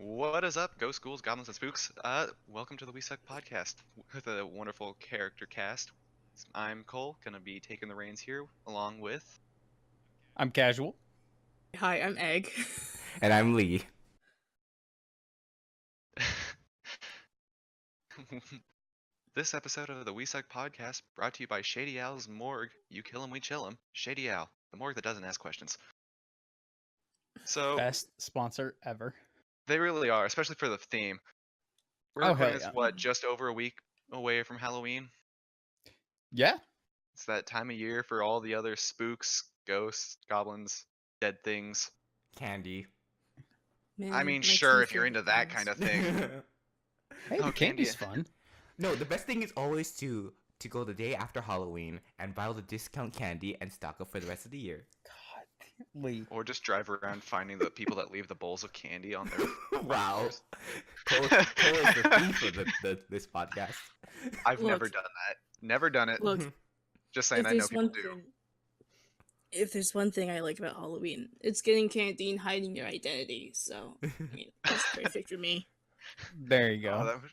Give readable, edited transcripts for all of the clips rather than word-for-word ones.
What is up, ghost ghouls, goblins, and spooks? Welcome to the We Suck podcast with a wonderful character cast. I'm Cole, gonna be taking the reins here, along with. I'm casual. Hi, I'm Egg. And I'm Lee. This episode of the We Suck podcast brought to you by Shady Owl's Morgue. You kill him, we chill him. Shady Owl, the morgue that doesn't ask questions. So Best sponsor ever. they really are, especially for the theme. We're Oh, recording hell this, yeah. just over a week away from Halloween. Yeah. It's that time of year for all the other spooks, ghosts, goblins, dead things. Candy. Man, I mean, my sure, two if you're into favorite that things. kind of thing. Hey, Oh, the candy's candy. fun. No, the best thing is always to go the day after Halloween and buy all the discount candy and stock up for the rest of the year. God, Lee. Or just drive around finding the people that leave the bowls of candy on their. Wow. Cole is the thief of this podcast. I've never Look. done that. Never done it. Look, Just saying, if I know there's people one do. thing, if there's one thing I like about Halloween, it's getting candy and hiding your identity. So, I mean, that's perfect for me. There you Oh, go. that, would-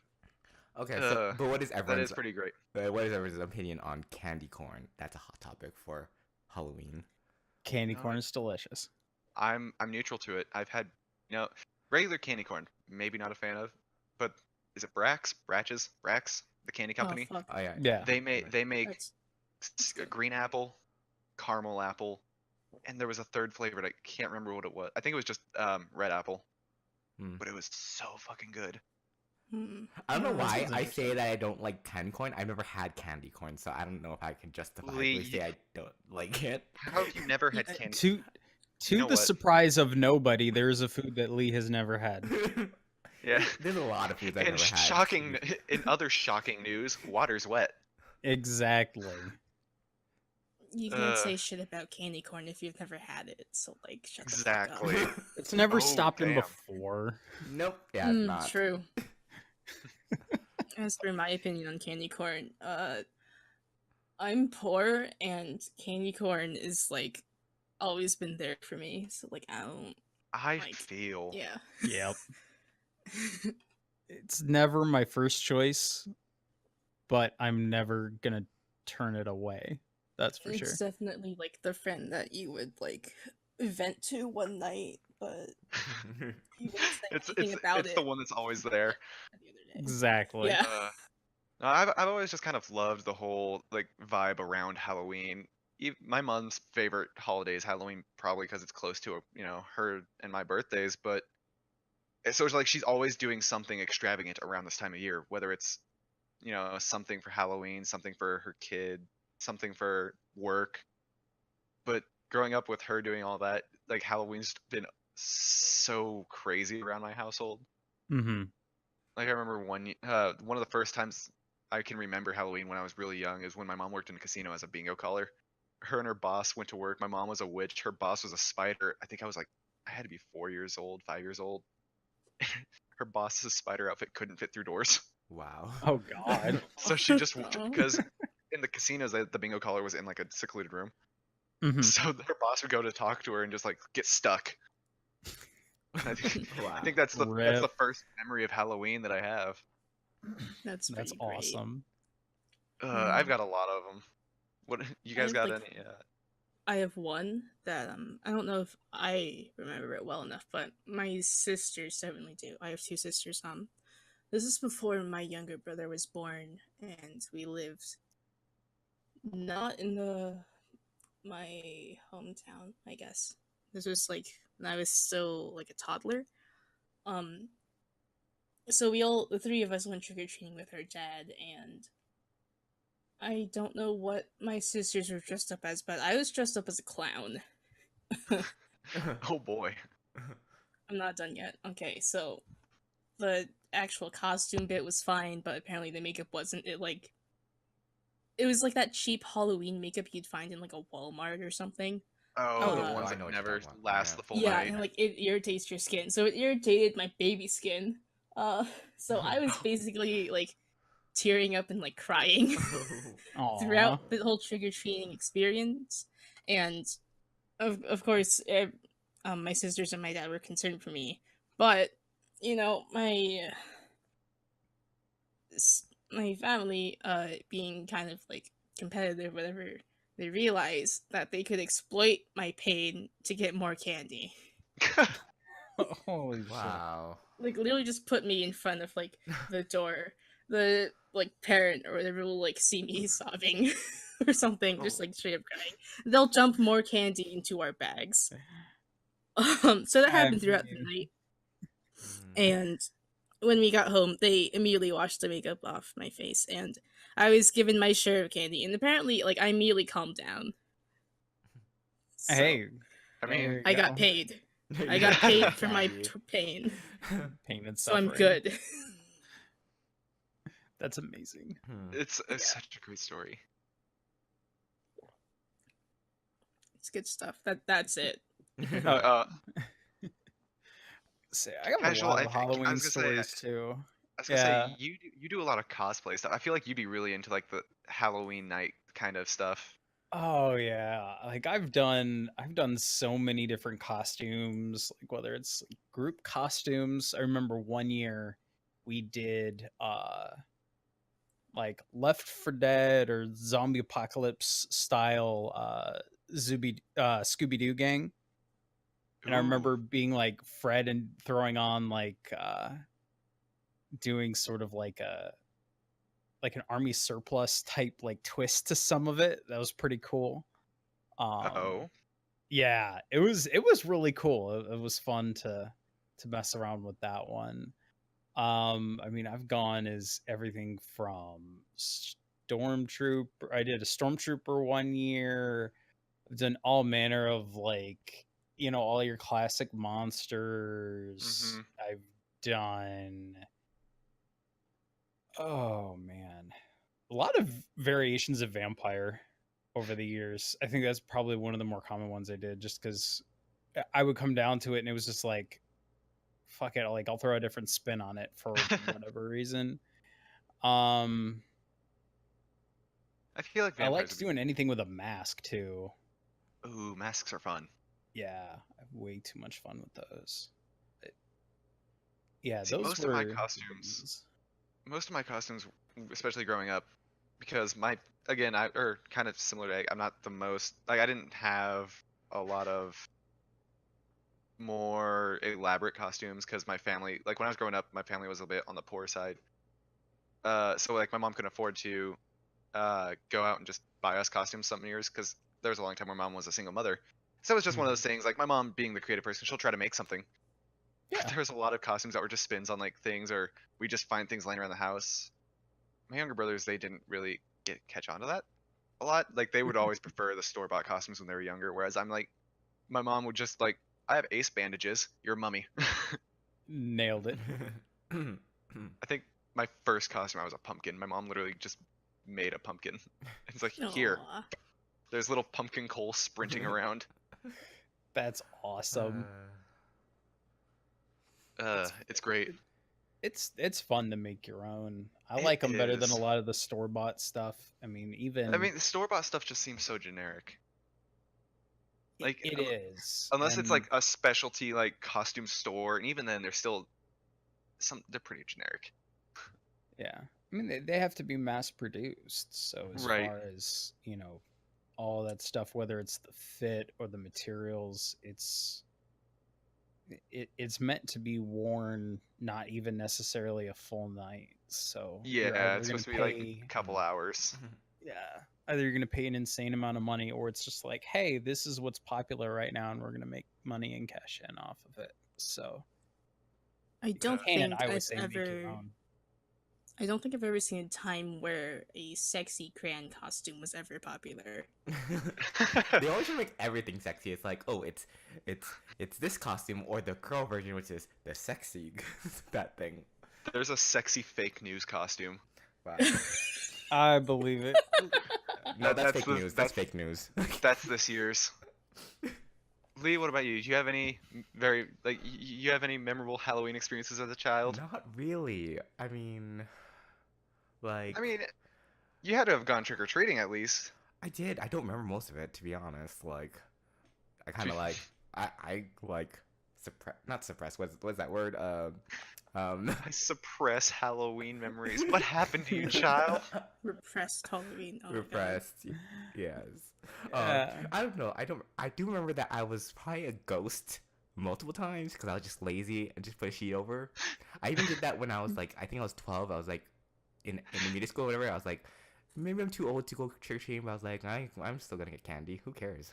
Okay, so but what is that everyone's is pretty great. what is everyone's opinion on candy corn? That's a hot topic for Halloween. Candy No, corn is delicious. I'm neutral to it. I've had, regular candy corn. Maybe not a fan of, but is it Brax? Brax, the candy company. Oh, fuck. Oh yeah. Yeah. They make That's a good. green apple, caramel apple, and there was a third flavor. I can't remember what it was. I think it was just red apple, Hmm. but it was so fucking good. I don't know That why sounds I interesting. say that I don't like candy corn. I've never had candy corn, so I don't know if I can justifiably Lee, say I don't like it. How have you never had Yeah, candy? To know the what? surprise of nobody, there is a food that Lee has never had. Yeah. There's a lot of foods I've And never had. shocking, in other shocking news, water's wet. Exactly. You can't Uh, say shit about candy corn if you've never had it. So, like, shut Exactly. the fuck up. It's never Oh, stopped him damn. before. Nope. Yeah, it's not. True. As for my opinion on candy corn, I'm poor and candy corn is like always been there for me. So like I don't I Like, feel. yeah. Yep. It's never my first choice, but I'm never gonna turn it away. That's for sure. It's definitely like the friend that you would like vent to one night, but you wouldn't say It's anything about it's it the one that's always there. the other day. Exactly. Yeah. No, I've always just kind of loved the whole like vibe around Halloween. My mom's favorite holiday is Halloween, probably because it's close to her and my birthdays. But so it's like she's always doing something extravagant around this time of year, whether it's something for Halloween, something for her kid, something for work. But growing up with her doing all that, like Halloween's been so crazy around my household. Mm-hmm. Like I remember one of the first times I can remember Halloween when I was really young is when my mom worked in a casino as a bingo caller. Her and her boss went to work. My mom was a witch. Her boss was a spider. I think I had to be 4 years old, 5 years old. Her boss's spider outfit couldn't fit through doors, Wow. Oh God. so she just because in the casinos the bingo caller was in like a secluded room, Mhm. so her boss would go to talk to her and just like get stuck. I think, Wow. I think that's the Rip. first memory of Halloween that I have. That's That's pretty great. awesome. I've got a lot of them. What you guys have, got like, any? I have one that I don't know if I remember it well enough, but my sisters certainly do. I have two sisters. This is before my younger brother was born, and we lived not in my hometown, I guess. This was like when I was still like a toddler. Um, so the three of us went trick or treating with her dad, and I don't know what my sisters were dressed up as, but I was dressed up as a clown. Oh boy. I'm not done yet. Okay, so the actual costume bit was fine, but apparently the makeup wasn't. It was like that cheap Halloween makeup you'd find in like a Walmart or something. Oh, the Oh, ones I that know what you're never talking about. last Yeah. the full Yeah, night. and like it irritates your skin. So it irritated my baby skin. So I was basically like tearing up and like crying Aw. throughout the whole trick or treating experience, and of course, my sisters and my dad were concerned for me, but you know, my family, being kind of like competitive, whatever, they realized that they could exploit my pain to get more candy. Holy shit. Wow. Like literally just put me in front of like the door. The like parent or whatever will like see me sobbing or something, just Oh. like straight up crying. They'll dump more candy into our bags. So that I happened throughout the mean, night. Mm. And when we got home, they immediately washed the makeup off my face, and I was given my share of candy. And apparently, like I immediately calmed down. So hey, I there mean, you I got go. paid. I You got got paid paid for my candy. pain, Pain and so I'm suffering. good. That's amazing. Hmm. it's Yeah. such a great story. It's good stuff. That's it. Oh, Uh, see, I got a Casual. lot I of think I Halloween was gonna say. stories too. I was gonna say Yeah. you do a lot of cosplay stuff. I feel like you'd be really into like the Halloween night kind of stuff. Oh yeah. Like I've done so many different costumes, like whether it's like, group costumes. I remember one year we did like Left for Dead or Zombie Apocalypse style Scooby Doo gang. And I remember Ooh. being like Fred and throwing on like doing sort of like an army surplus type like twist to some of it. That was pretty cool. Oh. Yeah, it was really cool. It was fun to mess around with that one. I mean, I've gone as everything from stormtrooper. I did a stormtrooper one year. I've done all manner of like, all your classic monsters. Mm-hmm. I've done, oh man, a lot of variations of vampire over the years. I think that's probably one of the more common ones I did, just because I would come down to it and it was just like, fuck it, like I'll throw a different spin on it for whatever reason. Um, I feel like I vampires liked would be. doing anything with a mask too. Ooh, masks are fun. Yeah, I have way too much fun with those. But yeah, See, those were the biggies. most of my costumes, especially growing up, because my again, I or kind of similar to Egg, I'm not the most like I didn't have a lot of more elaborate costumes because my family, like when I was growing up, my family was a bit on the poor side. So like my mom couldn't afford to go out and just buy us costumes some years because there was a long time where mom was a single mother. So it was just one of those things. Like my mom, being the creative person, she'll try to make something. But Yeah. there was a lot of costumes that were just spins on like things, or we just find things laying around the house. My younger brothers, they didn't really catch on to that a lot. Like they would always prefer the store bought costumes when they were younger, whereas I'm like, my mom would just like, I have ace bandages. You're a mummy. Nailed it. I think my first costume, I was a pumpkin. My mom literally just made a pumpkin. It's like, here, Aw. there's little pumpkin Cole sprinting around. That's awesome. It's great. It's fun to make your own. I It like them better than a is. lot of the store bought stuff. I mean, even I mean, the store bought stuff just seems so generic. Like, it is, unless it's and like a specialty like costume store, and even then, they're still they're pretty generic. yeah. I mean, they have to be mass produced. So as Right. far as all that stuff, whether it's the fit or the materials, it's meant to be worn, not even necessarily a full night. So you're Yeah, either it's going supposed to to be like pay, a couple hours. yeah, either you're going to pay an insane amount of money, or it's just like, hey, this is what's popular right now, and we're going to make money and cash in off of it. So I don't you can, think I would I've say, make your ever. own. I don't think I've ever seen a time where a sexy crayon costume was ever popular. They always try to make everything sexy. It's like, oh, it's this costume or the curl version, which is the sexy that thing. There's a sexy fake news costume. Wow. I believe it. No, that's That's fake the- news. That's fake news. That's this year's. Lee, what about you? Do you have any you have any memorable Halloween experiences as a child? Not really. I mean, like, I mean, you had to have gone trick or treating at least. I did. I don't remember most of it, to be honest. Like, I kind of like, I like not suppress. What's that word? I suppress Halloween memories. What happened to you, child? Repressed Halloween. Oh my god. repressed. Yes. Yeah. I don't know. I do remember that I was probably a ghost multiple times because I was just lazy and just put a sheet over. I even did that when I was like, I think I was 12. I was like in the middle school or whatever. I was like, maybe I'm too old to go trick or treating, but I was like, I'm still gonna get candy. Who cares?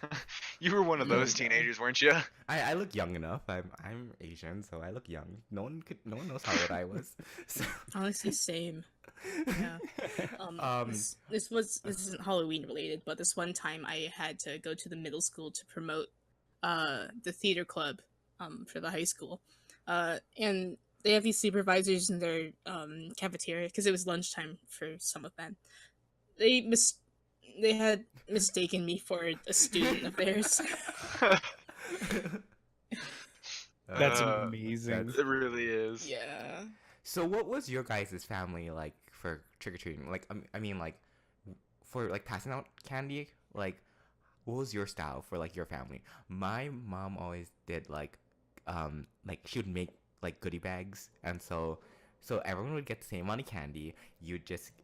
You were one of those teenagers, weren't you? I look young enough. I'm Asian, so I look young. No one knows how old I was. So. Honestly, same. Yeah. Um, This isn't Halloween related, but this one time I had to go to the middle school to promote the theater club for the high school. And they have these supervisors in their cafeteria because it was lunchtime for some of them. They had mistaken me for a student of theirs. That's Uh, amazing. It really is. Yeah. So what was your guys' family like for trick or treating? Like I mean like for like passing out candy, like what was your style for like your family? My mom always did like she would make like goodie bags, and so everyone would get the same amount of candy. You'd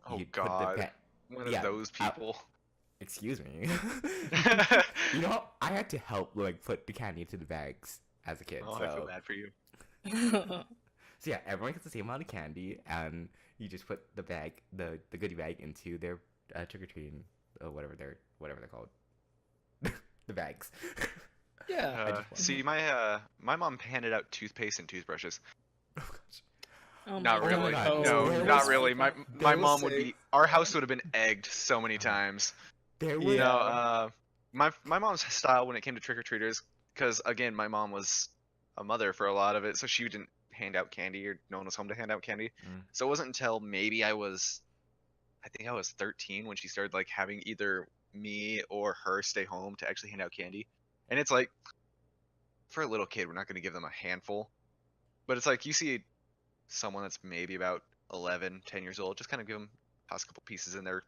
Oh you'd God. put the One of yeah, those people. excuse me. You know, I had to help like put the candy into the bags as a kid. Oh, so I feel bad for you. So yeah, everyone gets the same amount of candy, and you just put the goodie bag into their trick or treating, whatever they're called, the bags. Yeah. See, my mom handed out toothpaste and toothbrushes. Oh gosh. Oh Not my really. God. Oh, No, there not was- really. My there was mom would a- be. Our house would have been egged so many times. There was Yeah. No, my mom's style when it came to trick or treaters, because again, my mom was a mother for a lot of it, so she didn't hand out candy, or no one was home to hand out candy. Mm. So it wasn't until maybe I think I was 13 when she started like having either me or her stay home to actually hand out candy. And it's like, for a little kid, we're not going to give them a handful, but it's like you see someone that's maybe about 11, 10 years old, just kind of give them, toss a couple pieces in their,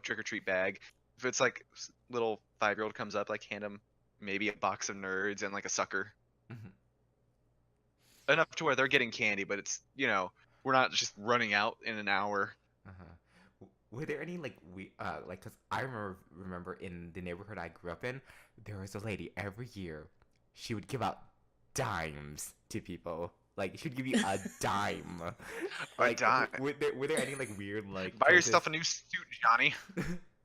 trick or treat bag. If it's like little 5-year-old comes up, like hand them maybe a box of nerds and like a sucker, Mhm. enough to where they're getting candy, but it's we're not just running out in an hour. Uh-huh. Were there any like because I remember in the neighborhood I grew up in, there was a lady every year, she would give out dimes to people. Like she'd give you a dime. Like dime. Were there any like weird like Buy places- yourself a new suit, Johnny.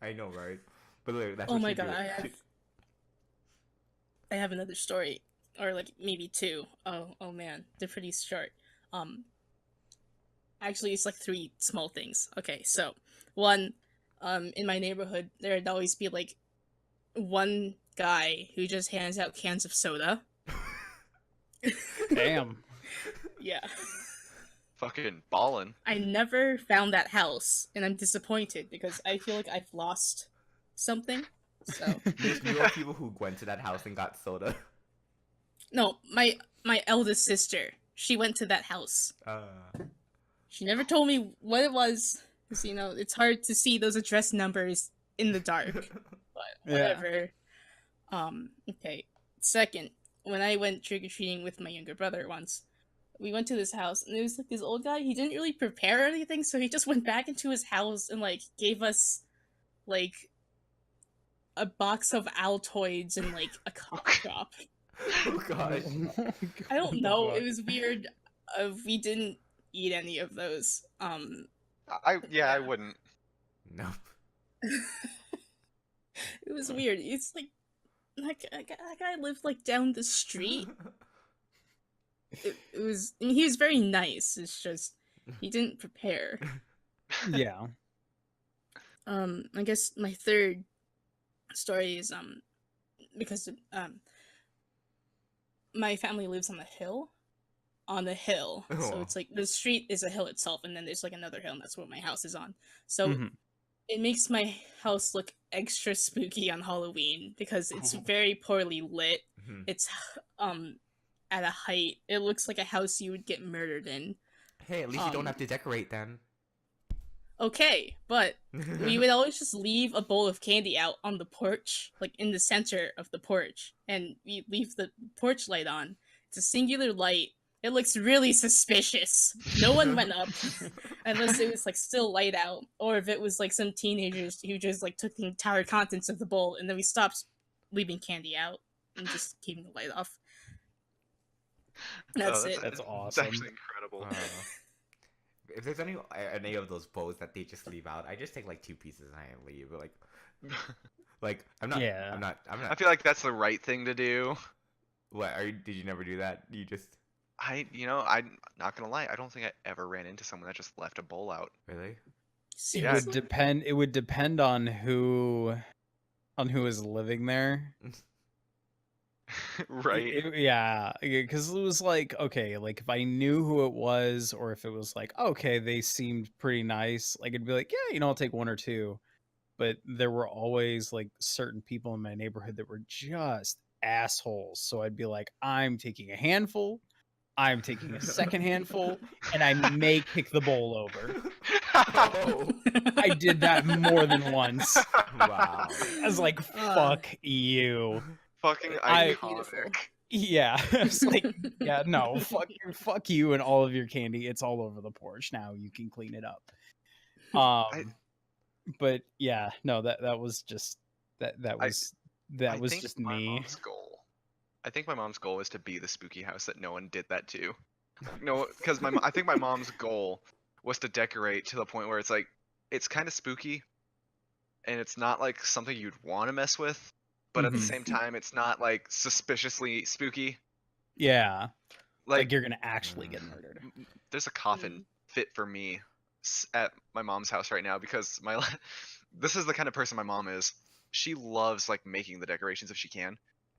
I know, right? But literally, that's Oh what my she'd god, do. I have another story, or like maybe two. Oh man, they're pretty short. Actually, it's like three small things. Okay, so one, in my neighborhood, there'd always be like one guy who just hands out cans of soda. Damn. Yeah. Fucking ballin'. I never found that house, and I'm disappointed because I feel like I've lost something. So You just knew of people who went to that house and got soda. no, my eldest sister, she went to that house. Uh, She never told me what it was, because it's hard to see those address numbers in the dark. But Yeah. whatever. Okay. Second, when I went trick or treating with my younger brother once, we went to this house, and there was like this old guy. He didn't really prepare anything, so he just went back into his house and like gave us like a box of Altoids and like a cough drop. oh gosh. I don't know. It was weird. We didn't eat any of those. I wouldn't. No. It was weird. It's like that guy lived like down the street. It was. I mean, he was very nice. It's just he didn't prepare. Yeah. I guess my third story is because my family lives on a hill. On the hill, so Oh. it's like the street is a hill itself, and then there's like another hill, and that's what my house is on. So Mhm. it makes my house look extra spooky on Halloween because it's Oh. very poorly lit. Mhm. It's at a height. It looks like a house you would get murdered in. Hey, at least you don't Um, have to decorate then. Okay, but we would always just leave a bowl of candy out on the porch, like in the center of the porch, and we leave the porch light on, It's a singular light. It looks really suspicious. No one went up unless it was like still light out, or if it was like some teenagers who just like took the entire contents of the bowl and then we stopped leaving candy out and just keeping the light off. Oh, That's it. That's It's awesome. actually incredible. If there's any of those bowls that they just leave out, I just take like 2 pieces and I leave. Like I'm not. Yeah. I'm not. I feel like that's the right thing to do. What did you never do that? You just I'm not gonna lie. I don't think I ever ran into someone that just left a bowl out. really? It Yeah. would depend. It would depend on who is living there. Right. Yeah, because it was like, okay, like if I knew who it was, or if it was like, okay, they seemed pretty nice, like it'd be like, yeah, I'll take 1 or 2. But there were always like certain people in my neighborhood that were just assholes. So I'd be like, I'm taking a handful, I'm taking a second handful, and I may kick the bowl over. Oh, I did that more than once. wow. I was like, fuck you. Fucking I- iconic. Yeah, it's like, yeah, no, fuck you and all of your candy. It's all over the porch now. You can clean it up. But yeah, no, that was just that was I think just my me. mom's goal. I think my mom's goal was to be the spooky house that no one did that to. No, because I think my mom's goal was to decorate to the point where it's like it's kind of spooky, and it's not like something you'd want to mess with, but at the Mhm. same time, it's not like suspiciously spooky. Yeah, like Like you're gonna actually get murdered. there's a coffin fit for me at my mom's house right now because this is the kind of person my mom is. She loves like making the decorations if she can.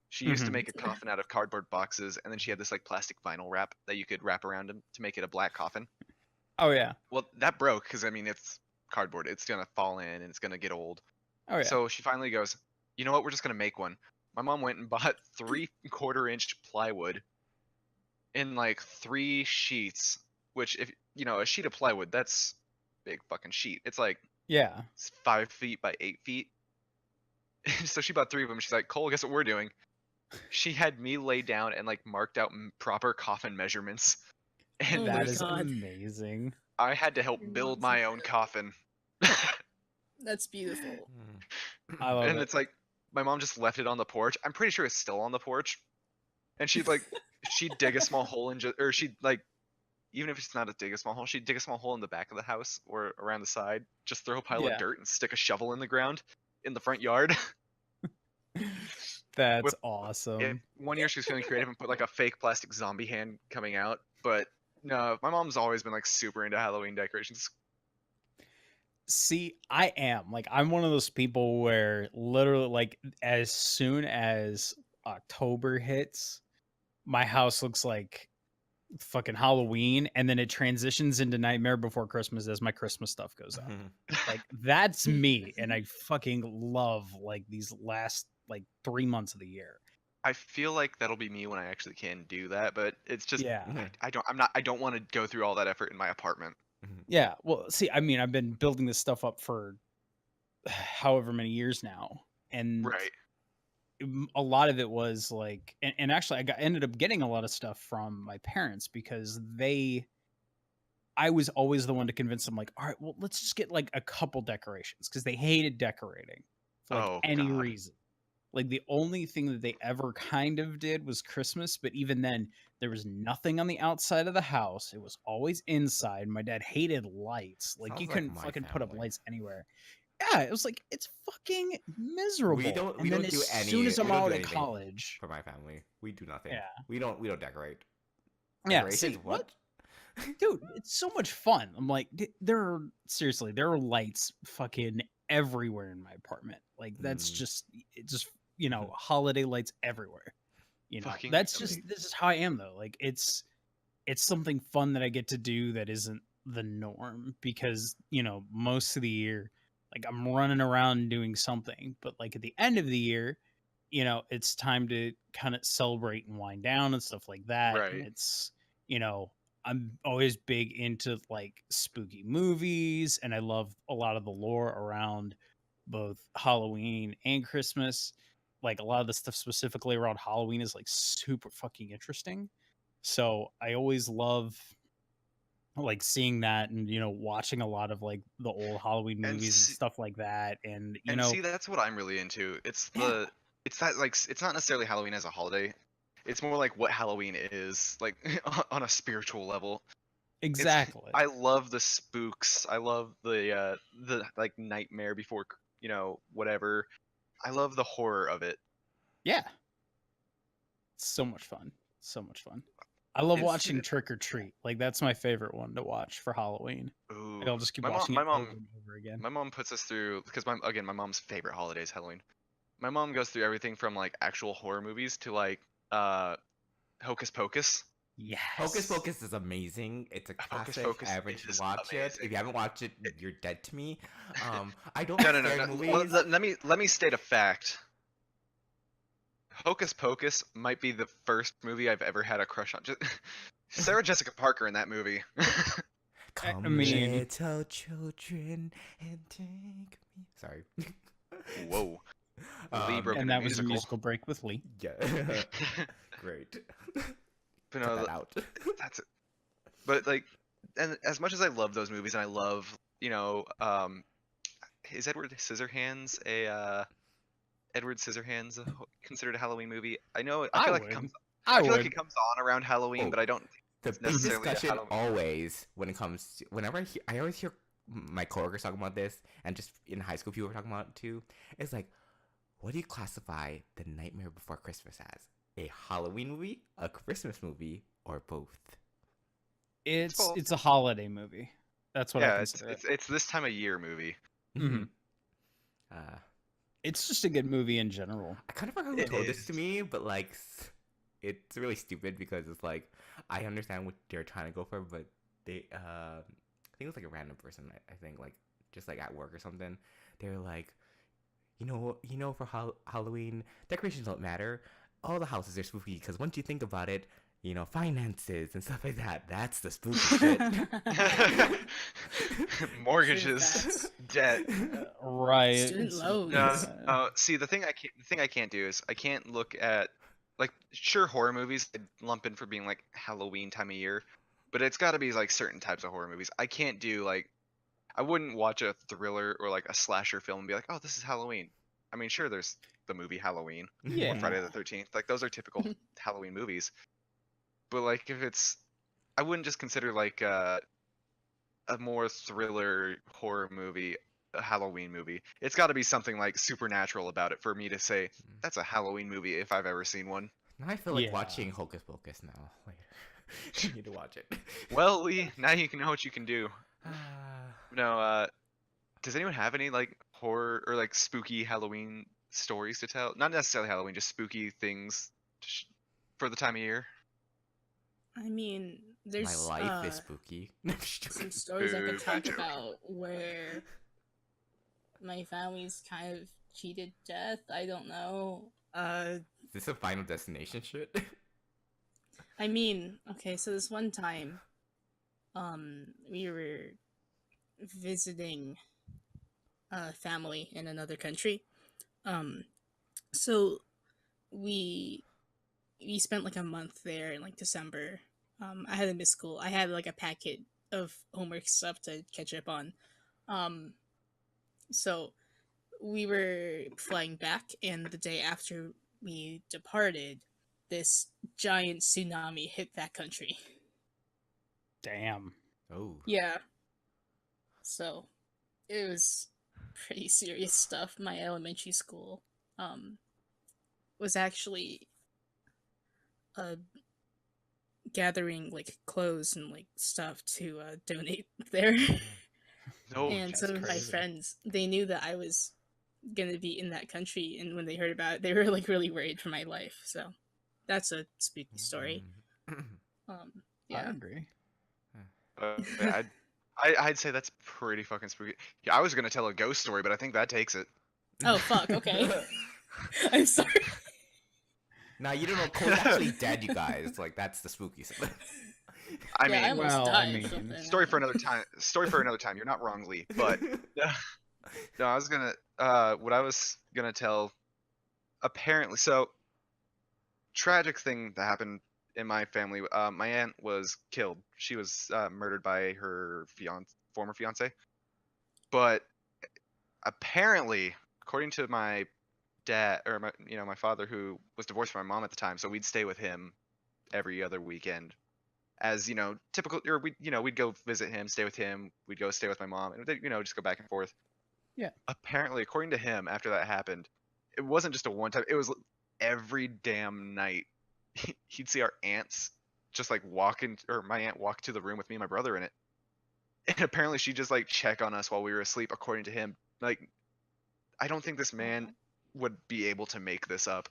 She used to Mhm. make a coffin out of cardboard boxes, and then she had this like plastic vinyl wrap that you could wrap around him to make it a black coffin. Oh yeah, Well, that broke because I mean it's cardboard. It's gonna fall in and it's gonna get old. oh yeah. So she finally goes, you know what? We're just gonna make one. My mom went and bought 3/4 inch plywood in like 3 sheets. Which, if a sheet of plywood, that's big fucking sheet. It's like Yeah. 5 feet by 8 feet. So she bought 3 of them. She's like, Cole, guess what we're doing? She had me lay down and like marked out proper coffin measurements. And Oh That my is God. amazing. I had to help Your build mom's my own incredible. coffin. That's beautiful. I love And it. it's like my mom just left it on the porch. I'm pretty sure it's still on the porch. And she'd dig a small hole or she'd like, even if it's not dig a small hole, she'd dig a small hole in the back of the house or around the side, just throw a pile Yeah. of dirt and stick a shovel in the ground in the front yard. That's With- awesome. One year she was feeling creative and put like a fake plastic zombie hand coming out. But no, my mom's always been like super into Halloween decorations. See, I am like, I'm one of those people where literally, like, as soon as October hits, my house looks like fucking Halloween, and then it transitions into Nightmare Before Christmas as my Christmas stuff goes up. Like, that's me, and I fucking love like these last like 3 months of the year. I feel like that'll be me when I actually can do that, but it's just Yeah. I don't want to go through all that effort in my apartment. Yeah. Well, see, I mean, I've been building this stuff up for however many years now, and Right. a lot of it was like, and actually ended up getting a lot of stuff from my parents because I was always the one to convince them, like, all right, well, let's just get like a couple decorations, because they hated decorating for like Oh, any God. reason. Like, the only thing that they ever kind of did was Christmas, but even then there was nothing on the outside of the house. It was always inside. My dad hated lights. Like, Sounds you like couldn't my fucking put up family. lights anywhere. Yeah, it was like, it's fucking miserable. We don't and then do as any- soon as we I'm don't do out of anything. college, For my family, we do nothing. Yeah. We don't decorate. yeah, Decorations? see, what? Dude, it's so much fun. I'm like, there are lights fucking everywhere in my apartment. Like, that's Mm. just holiday lights everywhere. Fucking That's really. just, this is how I am though. Like, it's something fun that I get to do that isn't the norm, because most of the year, like, I'm running around doing something, but like at the end of the year, it's time to kind of celebrate and wind down and stuff like that. Right. And it's, I'm always big into like spooky movies, and I love a lot of the lore around both Halloween and Christmas. like a lot of the stuff specifically around Halloween is like super fucking interesting. So I always love like seeing that and watching a lot of like the old Halloween And movies and stuff like that. And see, that's what I'm really into. It's yeah, it's that like it's not necessarily Halloween as a holiday. It's more like what Halloween is, like on a spiritual level. It's exactly. I love the spooks. I love the like nightmare before whatever. I love the horror of it. Yeah. So much fun. So much fun. I love It's watching Trick or Treat. Like that's my favorite one to watch for Halloween. ooh, Like I'll just keep my mom, watching my it over mom, and over again. my mom puts us through because my mom's favorite holiday is Halloween. My mom goes through everything from like actual horror movies to like Hocus Pocus. Hocus Yes. Pocus is amazing. It's a Hocus classic. Pocus Everyone should is watch it. amazing. If you haven't watched it, you're dead to me. I don't No, like no, no, scary no. movies. Let me state a fact. Hocus Pocus might be the first movie I've ever had a crush on. Just, Sarah Jessica Parker in that movie. Come mean- little children and take me. Sorry. Whoa. Lee broke And into that was a musical. musical break with Lee. Yeah. Great. But Cut no, that out. that's it. But like, and as much as I love those movies, and I love, is Edward Scissorhands Edward Scissorhands considered a Halloween movie? I know. I feel like it comes. I feel like it comes on around Halloween, Oh, but I don't think The it's big necessarily a discussion Halloween. always when it comes to whenever I always hear my coworkers talking about this, and just in high school people were talking about it too. It's like, what do you classify The Nightmare Before Christmas as? A Halloween movie, a Christmas movie, or both? It's a holiday movie. That's what I Yeah, consider it. it's this time of year movie. Mhm. Uh, It's just a good movie in general. I kind of forgot who It told this is. to me, but like, it's really stupid because it's like I understand what they're trying to go for, but they, I think it was like a random person. I think like just like at work or something. They're like, for Halloween decorations don't matter. All the houses are spooky because once you think about it, finances and stuff like that. That's the spooky shit. Mortgages, debt. Right. Student loans. No, see, the thing I can't do is I can't look at like sure horror movies I'd lump in for being like Halloween time of year, but it's got to be like certain types of horror movies. I can't do like I wouldn't watch a thriller or like a slasher film and be like, oh, this is Halloween. I mean, sure, there's the movie Halloween Yeah. or Friday the 13th. Like those are typical Halloween movies. But like if it's, I wouldn't just consider like a more thriller horror movie a Halloween movie. It's got to be something like supernatural about it for me to say that's a Halloween movie if I've ever seen one. Now I feel like Yeah. watching Hocus Pocus now. Later. I need to watch it. Well, Lee, now you can know what you can do. No, does anyone have any like horror or like spooky Halloween stories to tell? Not necessarily Halloween, just spooky things for the time of year. I mean, My there's life is spooky. No, I'm just joking. some stories I could Boo, talk I'm joking. about where my family's kind of cheated death. I don't know. Is this a Final Destination shit? I mean, okay, so this one time, we were visiting a family in another country. So we spent like a month there in like December. I had to miss school. I had like a packet of homework stuff to catch up on. So we were flying back, and the day after we departed, this giant tsunami hit that country. Damn. Oh. Yeah. So it was pretty serious stuff. My elementary school was actually gathering like clothes and like stuff to donate there. No, And that's some of my crazy. friends, they knew that I was gonna be in that country, and when they heard about it, they were like really worried for my life. So that's a spooky story. Mm. I Yeah. agree. yeah, I'd say that's pretty fucking spooky. Yeah, I was gonna tell a ghost story, but I think that takes it. Oh fuck. Okay. I'm sorry. Now you don't know Cole's actually dead, you guys. Like that's the spooky stuff. I Yeah, I mean, almost well, I died or mean, something. story for another time. Story for another time. You're not wrong, Lee. But no, I was gonna. What I was gonna tell apparently, so tragic thing that happened in my family. My aunt was killed. She was murdered by her former fiance. But apparently, according to my dad or my father, who was divorced from my mom at the time, so we'd stay with him every other weekend. As typical, or we'd go visit him, stay with him. We'd go stay with my mom, and just go back and forth. Yeah. Apparently, according to him, after that happened, it wasn't just a one time. It was every damn night. He'd see our aunts just like or my aunt walk to the room with me and my brother in it, and apparently she'd just like check on us while we were asleep. According to him, like I don't think this man would be able to make this up.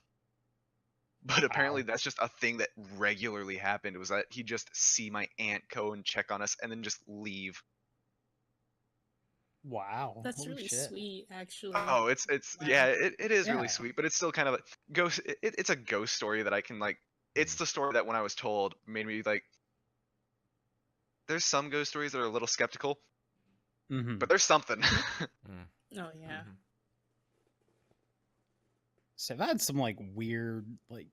But apparently that's just a thing that regularly happened. Was that he'd just see my aunt go and check on us and then just leave. Wow. That's Holy really shit. sweet, actually. Oh, it's Wow. yeah, it is Yeah. really sweet, but it's still kind of a ghost. It's a ghost story that I can like. It's the story that when I was told made me like. There's some ghost stories that are a little skeptical, Mm-hmm. but there's something. Oh yeah. So I've had some like weird, like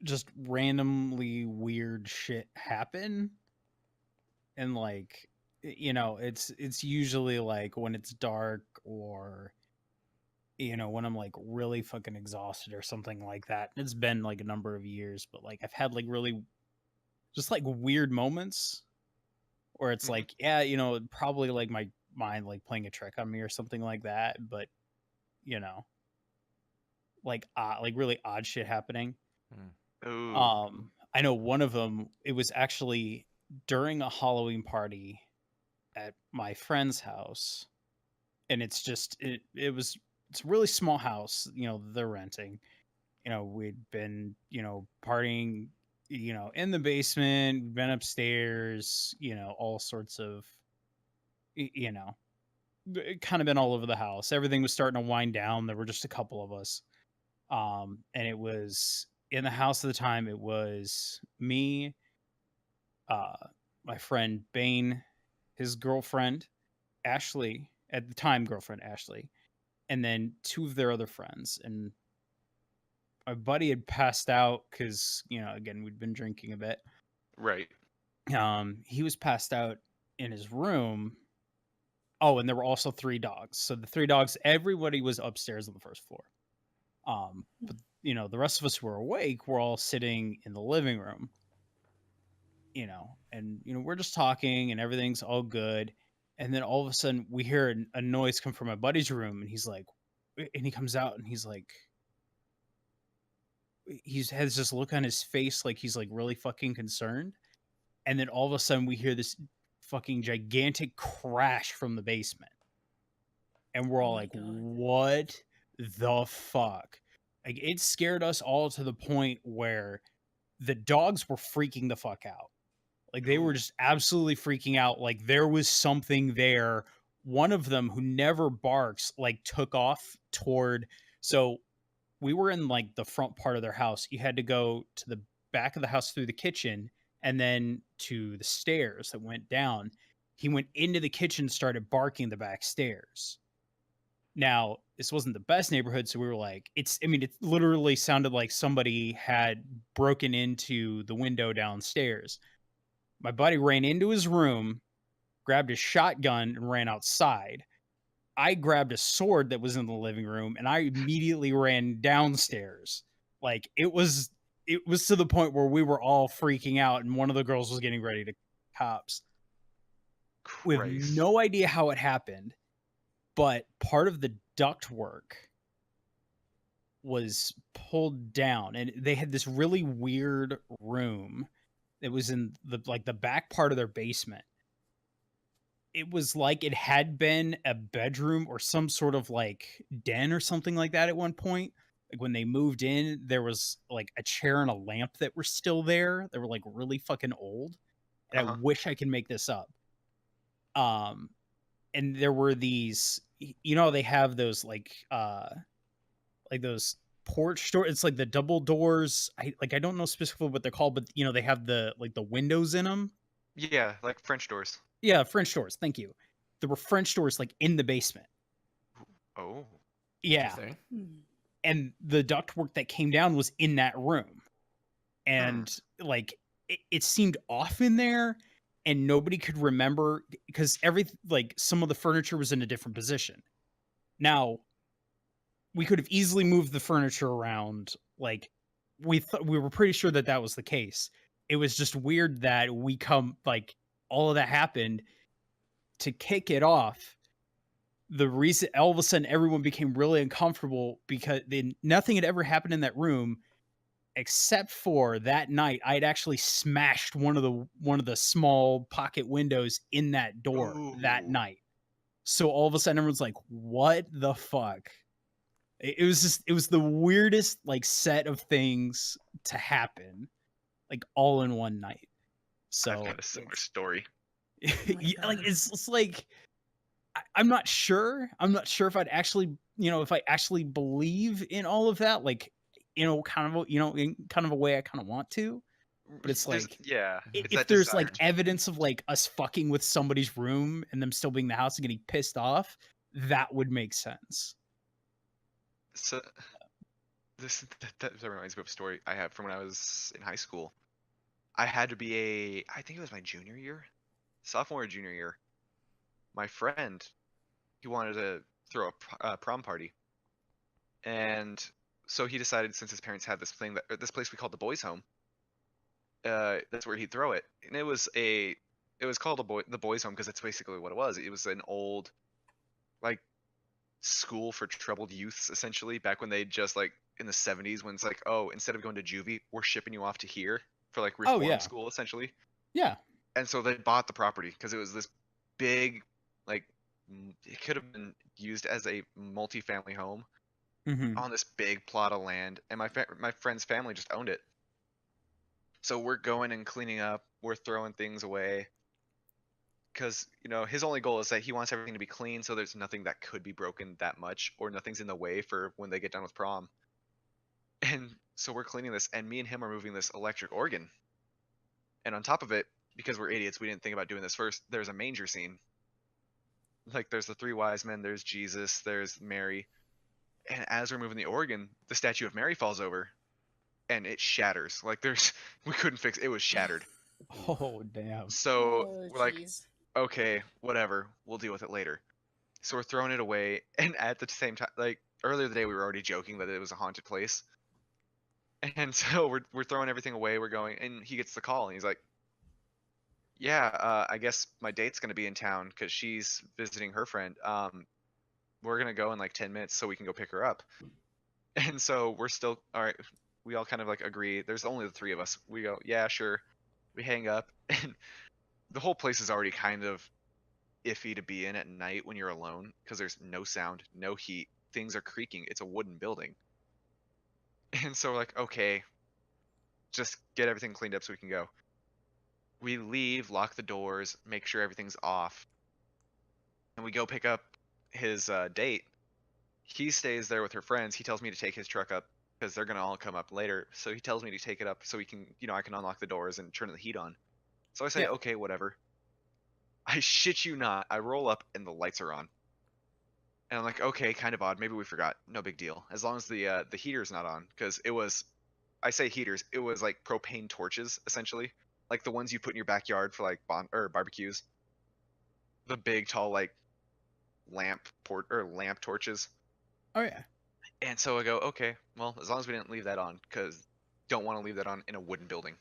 just randomly weird shit happen. And like it's usually like when it's dark or when I'm like really fucking exhausted or something like that. It's been like a number of years, but like I've had like really just like weird moments where it's Mhm. like, yeah, probably like my mind like playing a trick on me or something like that, but like really odd shit happening. Ooh. I know one of them, it was actually during a Halloween party at my friend's house, and it's a really small house, they're renting. We'd been, partying, in the basement, we'd been upstairs, all sorts of, it kind of been all over the house. Everything was starting to wind down. There were just a couple of us. And it was in the house at the time, it was me, uh, my friend Bane, his girlfriend, Ashley, at the time girlfriend Ashley, and then two of their other friends. And my buddy had passed out because, again, we'd been drinking a bit. Right. He was passed out in his room. Oh, and there were also 3 dogs. So the 3 dogs, everybody was upstairs on the first floor. But the rest of us who were awake were all sitting in the living room. And we're just talking and everything's all good. And then all of a sudden we hear a noise come from my buddy's room, and he's like, and he comes out and he's like, he has this look on his face like he's like really fucking concerned. And then all of a sudden we hear this fucking gigantic crash from the basement. And we're all like, what the fuck? Like, it scared us all to the point where the dogs were freaking the fuck out. Like, they were just absolutely freaking out. Like, there was something there. One of them, who never barks, like took off toward. So we were in like the front part of their house. You had to go to the back of the house through the kitchen and then to the stairs that went down. He went into the kitchen, started barking the back stairs. Now, this wasn't the best neighborhood, so we were like, it literally sounded like somebody had broken into the window downstairs. My buddy ran into his room, grabbed his shotgun, and ran outside. I grabbed a sword that was in the living room, and I immediately ran downstairs. Like, it was to the point where we were all freaking out, and one of the girls was getting ready to cops. We have no idea how it happened, but part of the ductwork was pulled down, and they had this really weird room that was in the back part of their basement. It was like it had been a bedroom or some sort of like den or something like that at one point. Like, when they moved in, there was like a chair and a lamp that were still there. They were like really fucking old. And I wish I could make this up. And there were these, they have those like those porch door. It's like the double doors. I don't know specifically what they're called, but they have the windows in them. Yeah, like French doors. Yeah, French doors. Thank you. There were French doors like in the basement. Oh. Yeah. and the ductwork that came down was in that room, Hmm. and like it seemed off in there, and nobody could remember because like some of the furniture was in a different position. Now we could have easily moved the furniture around. Like we were pretty sure that that was the case. It was just weird that all of that happened to kick it off. The reason all of a sudden everyone became really uncomfortable because nothing had ever happened in that room except for that night I'd actually smashed one of the small pocket windows in that door that Ooh. night. So all of a sudden everyone's like, "What the fuck?" It was the weirdest like set of things to happen like all in one night. I've So got a similar story. Oh my yeah, like God. it's like I'm not sure. I'm not sure if I'd actually, if I actually believe in all of that, like, kind of, in kind of a way I kind of want to. But it's There's like, yeah, Mhm. it's if that there's desire. like evidence of like us fucking with somebody's room and them still being in the house and getting pissed off, that would make sense. So that reminds me of a story I have from when I was in high school. I had to be I think it was my junior year, sophomore or junior year. My friend, he wanted to throw a prom party, and so he decided since his parents had this thing this place we called the boys' home, that's where he'd throw it. And it was called the boys' home because that's basically what it was. It was an old like school for troubled youths essentially back when they just like in the 70s when it's like, oh, instead of going to juvie, we're shipping you off to here for like Oh reform yeah, school essentially. yeah. And so they bought the property because it was this big like it could have been used as a multi-family home Hmm. on this big plot of land, and my friend's family just owned it. So we're going and cleaning up, we're throwing things away because his only goal is that he wants everything to be clean so there's nothing that could be broken that much or nothing's in the way for when they get done with prom. And so we're cleaning this, and me and him are moving this electric organ, and on top of it, because we're idiots, we didn't think about doing this first, there's a manger scene. Like there's the three wise men, there's Jesus, there's Mary, and as we're moving the organ, the statue of Mary falls over and it shatters. Like there's we couldn't fix it, it was shattered. Oh damn. So Oh, we're like, jeez. okay, whatever, we'll deal with it later. So we're throwing it away, and at the same time, like earlier today, we were already joking that it was a haunted place, and so we're throwing everything away. We're going, and he gets the call, and he's like, "Yeah, I guess my date's gonna be in town because she's visiting her friend. We're gonna go in like 10 minutes so we can go pick her up." And so we're still all right. We all kind of like agree. There's only the three of us. We go, "Yeah, sure." We hang up, and the whole place is already kind of iffy to be in at night when you're alone because there's no sound, no heat, things are creaking. It's a wooden building. And so we're like, okay, just get everything cleaned up so we can go. We leave, lock the doors, make sure everything's off, and we go pick up his date. He stays there with her friends. He tells me to take his truck up because they're gonna all come up later. So he tells me to take it up so we can, I can unlock the doors and turn the heat on. So I say, Yeah. okay, whatever. I shit you not. I roll up and the lights are on. And I'm like, okay, kind of odd. Maybe we forgot. No big deal. As long as the heater's not on, because it was, I say heaters, it was like propane torches essentially, like the ones you put in your backyard for like barbecues. The big tall like lamp torches. Oh yeah. And so I go, okay, well, as long as we didn't leave that on, because don't want to leave that on in a wooden building.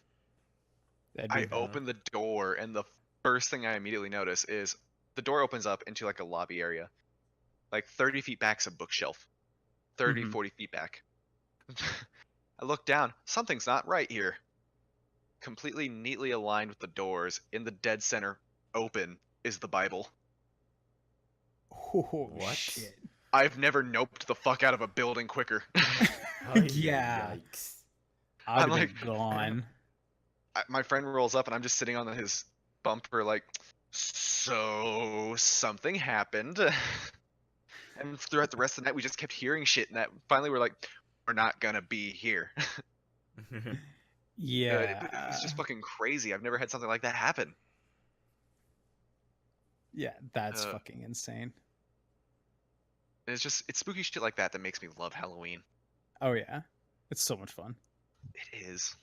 That'd I be bad. open the door, and the first thing I immediately notice is the door opens up into like a lobby area. Like 30 feet back's a bookshelf. 30, Mhm. 40 feet back. I look down. Something's not right here. Completely neatly aligned with the doors, in the dead center, open, is the Bible. Oh What? shit. I've never noped the fuck out of a building quicker. Yeah. Yikes. I'd I'm have like, been gone. my friend rolls up, and I'm just sitting on his bumper, like, so something happened. And throughout the rest of the night, we just kept hearing shit, and that finally we're like, we're not gonna be here. It was Yeah. just fucking crazy. I've never had something like that happen. Yeah, that's Uh, fucking insane. it's spooky shit like that that makes me love Halloween. Oh yeah, it's so much fun. It is.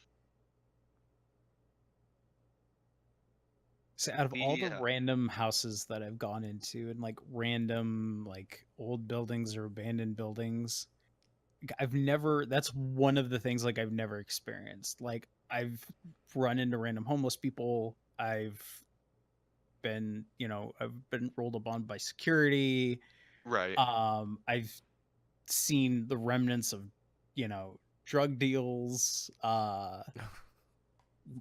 So out of all the Yeah. random houses that I've gone into and like random like old buildings or abandoned buildings, like, I've never that's one of the things like I've never experienced. Like I've run into random homeless people. I've been rolled upon by security. Right. I've seen the remnants of, drug deals, Oh,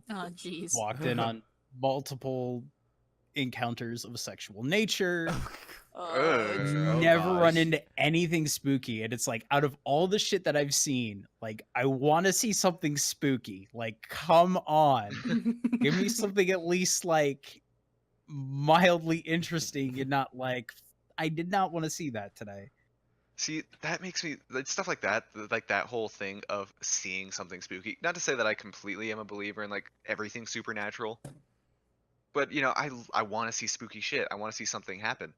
jeez. walked in on multiple encounters of a sexual nature. Oh, Oh Never run gosh. into anything spooky. And it's like, out of all the shit that I've seen, like, I want to see something spooky. Like, come on. Give me something at least, like, mildly interesting and not like, I did not want to see that today. See, that makes me like stuff like that, like that whole thing of seeing something spooky. Not to say that I completely am a believer in like everything supernatural, but I want to see spooky shit. I want to see something happen.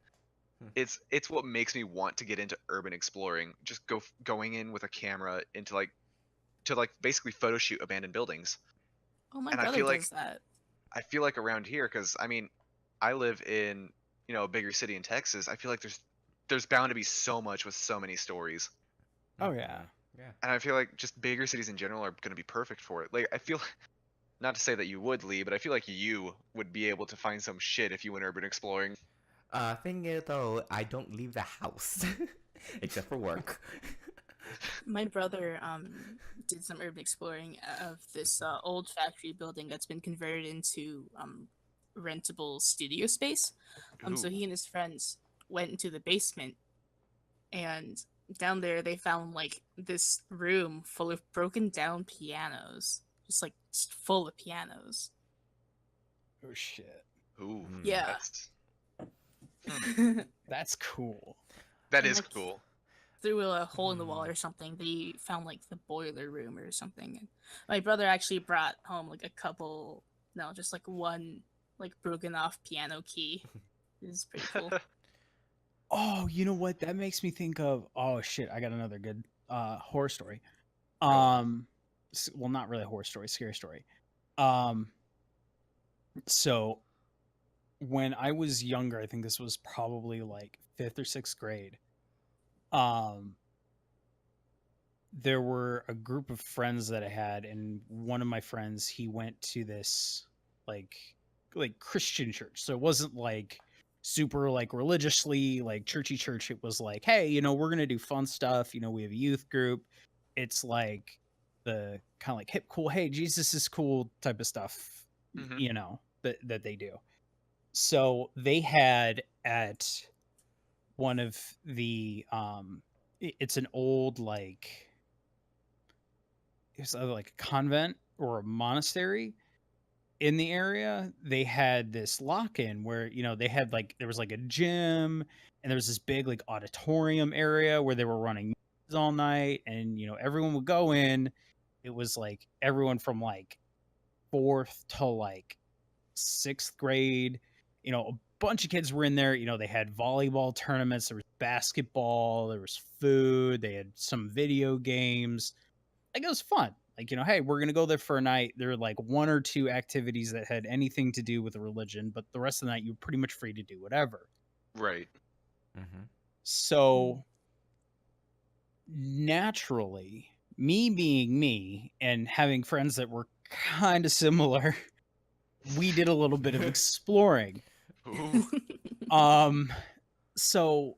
Hmm. It's what makes me want to get into urban exploring. Just going in with a camera into like to like basically photo shoot abandoned buildings. oh, my And I brother feel like does that. around here, because I mean, I live in a bigger city in Texas. I feel like there's bound to be so much with so many stories. Oh, yeah. Yeah. And I feel like just bigger cities in general are going to be perfect for it. Like, I feel, not to say that you would, Lee, but I feel like you would be able to find some shit if you went urban exploring. Thing is though, I don't leave the house except for work. My brother did some urban exploring of this old factory building that's been converted into rentable studio space. So Ooh. he and his friends went into the basement, and down there they found like this room full of broken down pianos, just full of pianos. Oh, shit. Ooh. Yeah. That's cool. That And is like cool. through a hole in the wall or something, they found like the boiler room or something. And my brother actually brought home like a couple, no, just like one like broken off piano key. It was pretty cool. Oh, you know what? That makes me think of, oh shit, I got another good horror story. Go on. Well, not really a horror story, scary story. Um so when I was younger, I think this was probably like 5th or 6th grade. There were a group of friends that I had, and one of my friends, he went to this like Christian church. So it wasn't like super like religiously like churchy church. It was like, hey, we're gonna do fun stuff. We have a youth group. It's like the kind of like hip cool, hey, Jesus is cool type of stuff, Hmm. that they do. So they had at one of the it's an old like it's either like a convent or a monastery in the area. They had this lock-in where they had like there was like a gym, and there was this big like auditorium area where they were running meetings all night, and everyone would go in. It was like everyone from like 4th to like 6th grade. A bunch of kids were in there. They had volleyball tournaments, there was basketball, there was food, they had some video games. Like, it was fun. Like, hey, we're gonna go there for a night. There were like 1 or 2 activities that had anything to do with a religion, but the rest of the night you're pretty much free to do whatever. Right. Mm-hmm. So naturally, me being me and having friends that were kind of similar, we did a little bit of exploring. Ooh. So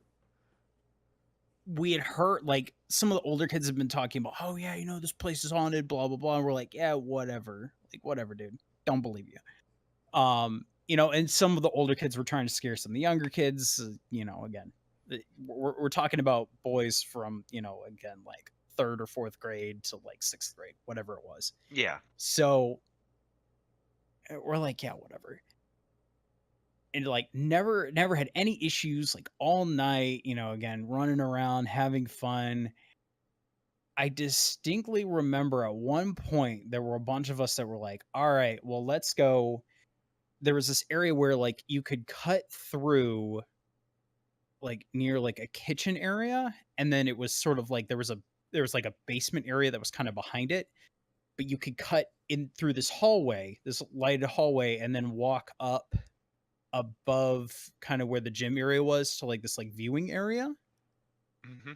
we had heard like some of the older kids have been talking about, oh yeah, this place is haunted, blah blah blah. And we're like, yeah, whatever. Like, whatever, dude. Don't believe you. And some of the older kids were trying to scare some of the younger kids. Again, we're talking about boys from, again, like 3rd or 4th grade to like 6th grade, whatever it was. Yeah. So we're like, yeah, whatever. And like never had any issues, like all night, again, running around, having fun. I distinctly remember at one point there were a bunch of us that were like, all right, well, let's go. There was this area where like you could cut through like near like a kitchen area, and then it was sort of like there was there was like a basement area that was kind of behind it, but you could cut in through this hallway, this lighted hallway, and then walk up above kind of where the gym area was to like this like viewing area. Hmm.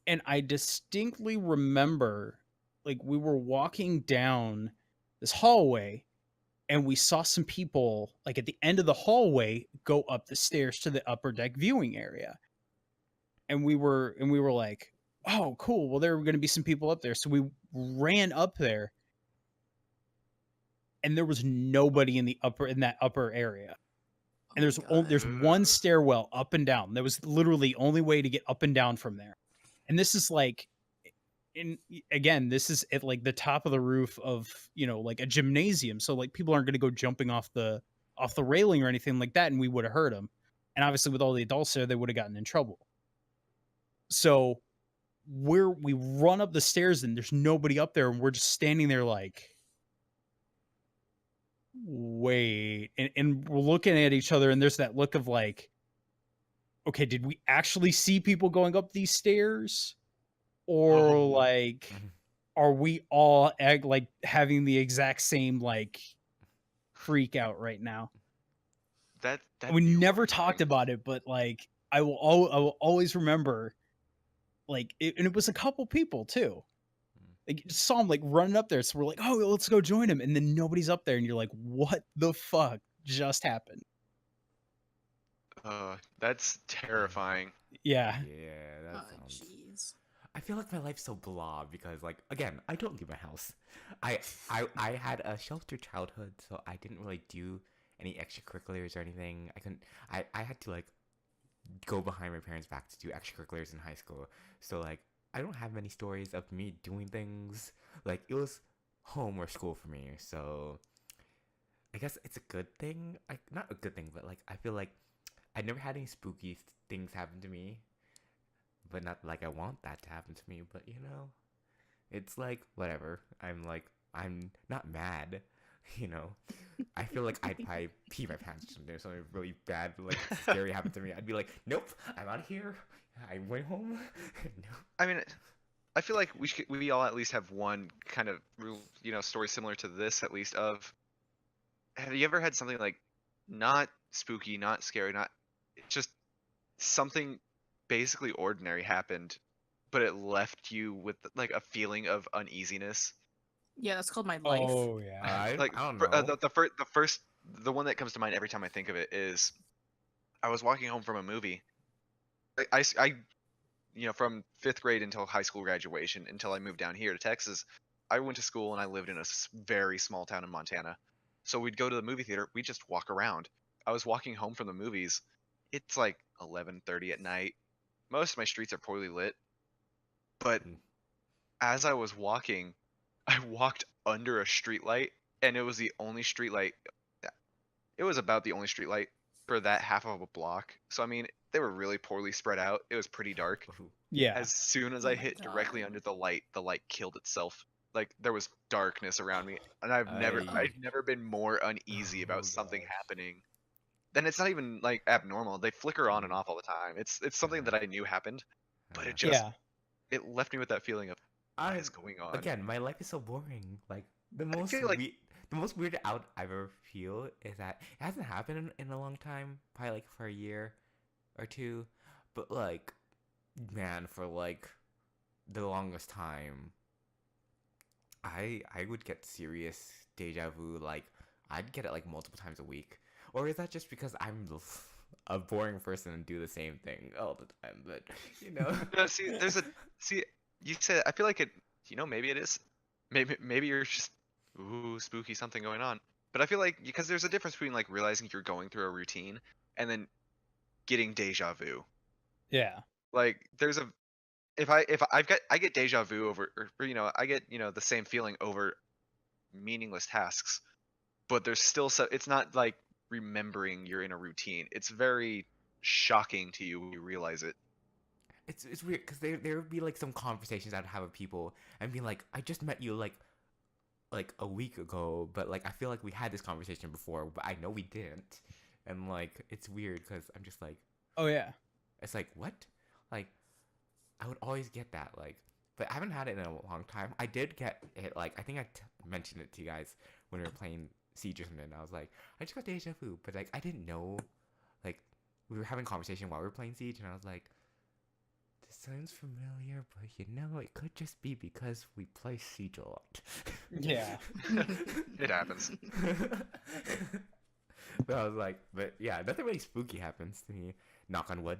And I distinctly remember like we were walking down this hallway and we saw some people like at the end of the hallway go up the stairs to the upper deck viewing area. And we were like, "Oh, cool. Well, there were going to be some people up there." So we ran up there and there was nobody in that upper area. And Oh my God. there's one stairwell up and down. That was literally the only way to get up and down from there. And this is like this is at like the top of the roof of, like a gymnasium. So like people aren't going to go jumping off the railing or anything like that, and we would have hurt them. And obviously with all the adults there, they would have gotten in trouble. So we run up the stairs and there's nobody up there, and we're just standing there like, wait, and we're looking at each other, and there's that look of like, okay, did we actually see people going up these stairs? Or like, are we all like having the exact same like freak out right now? We never talked about it, but like I will always remember like and it was a couple people too. Like you saw him like running up there, so we're like, oh, let's go join him, and then nobody's up there, and you're like, what the fuck just happened? That's terrifying. Yeah. Yeah, that Oh, sounds. jeez. I feel like my life's so blah because, like, again, I don't leave my house. I had a sheltered childhood, so I didn't really do any extracurriculars or anything. I had to like go behind my parents' back to do extracurriculars in high school. So like, I don't have many stories of me doing things. Like, it was home or school for me. So I guess it's a good thing. Not a good thing, but like, I feel like I never had any spooky things happen to me. But not like I want that to happen to me, but it's like whatever. I'm not mad, I feel like I'd probably pee my pants if something really bad, like scary happened to me. I'd be like, nope, I'm out of here. I went home. No. I mean, I feel like we all at least have one kind of story similar to this, at least. Have you ever had something like not spooky, not scary, not just something basically ordinary happened, but it left you with like a feeling of uneasiness? Yeah, that's called my life. Oh yeah. I don't know. The one that comes to mind every time I think of it is I was walking home from a movie. I from 5th grade until high school graduation, until I moved down here to Texas, I went to school and I lived in a very small town in Montana. So we'd go to the movie theater, we'd just walk around. I was walking home from the movies. It's like 11:30 at night. Most of my streets are poorly lit. But as I was walking, I walked under a streetlight, and it was the only streetlight. It was about the only streetlight for that half of a block. So I mean, they were really poorly spread out. It was pretty dark. Yeah. As soon as Oh I my hit directly God. under the light killed itself. Like there was darkness around me, and I've never been more uneasy about something gosh. happening. Then it's not even like abnormal. They flicker on and off all the time. It's something that I knew happened, but it just Yeah. it left me with that feeling of what is going on. Again, my life is so boring. Like the I most feel like the most weirded out I ever feel is that it hasn't happened in a long time, probably like for a year or two, but like, man, for like the longest time, I would get serious deja vu. Like I'd get it like multiple times a week. Or is that just because I'm a boring person and do the same thing all the time? But No, see. You said I feel like it. Maybe it is. Maybe you're just spooky something going on. But I feel like because there's a difference between like realizing you're going through a routine and then getting deja vu. Yeah. Like there's a if I get deja vu over or I get the same feeling over meaningless tasks, but there's still it's not like remembering you're in a routine. It's very shocking to you when you realize it. it's weird because there would be like some conversations I'd have with people and be like, I just met you like a week ago, but like I feel like we had this conversation before, but I know we didn't, and like it's weird because I'm just like, Oh yeah. it's like what, like I would always get that, like, but I haven't had it in a long time. I did get it, like, I think mentioned it to you guys when we were playing Siege or something. I was like, I just got deja vu, but like, I didn't know, like, we were having a conversation while we were playing Siege, and I was like, this sounds familiar, but you know, it could just be because we play Siege a lot. Yeah. It happens. So I was like, but yeah, nothing really spooky happens to me. Knock on wood.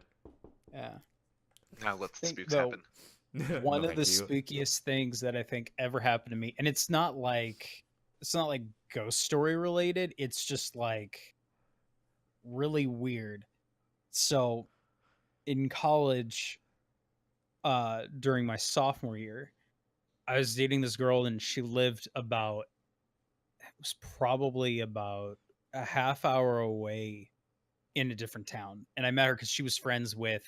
Yeah. Now let the Think, spooks though, happen. one No, of the thank you. spookiest things that I think ever happened to me, and it's not like ghost story related. It's just like really weird. So in college, during my sophomore year, I was dating this girl, and she lived about, it was probably about a half hour away in a different town. And I met her because she was friends with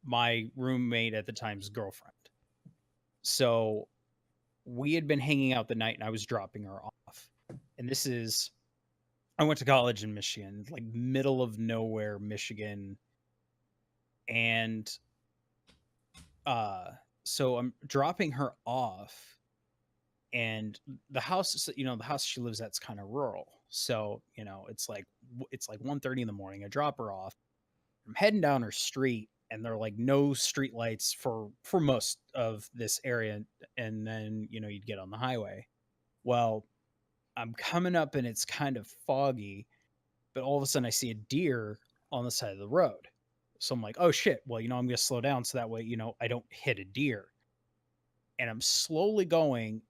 my roommate at the time's girlfriend. So we had been hanging out the night, and I was dropping her off. And this is, I went to college in Michigan, like middle of nowhere, Michigan. And so I'm dropping her off, and the house, the house she lives at's kind of rural. So, it's like 1:30 in the morning. I drop her off. I'm heading down her street, and there are like no street lights for most of this area, and then, you'd get on the highway. Well, I'm coming up, and it's kind of foggy, but all of a sudden I see a deer on the side of the road. So I'm like, oh shit, well, I'm going to slow down so that way, I don't hit a deer. And I'm slowly going.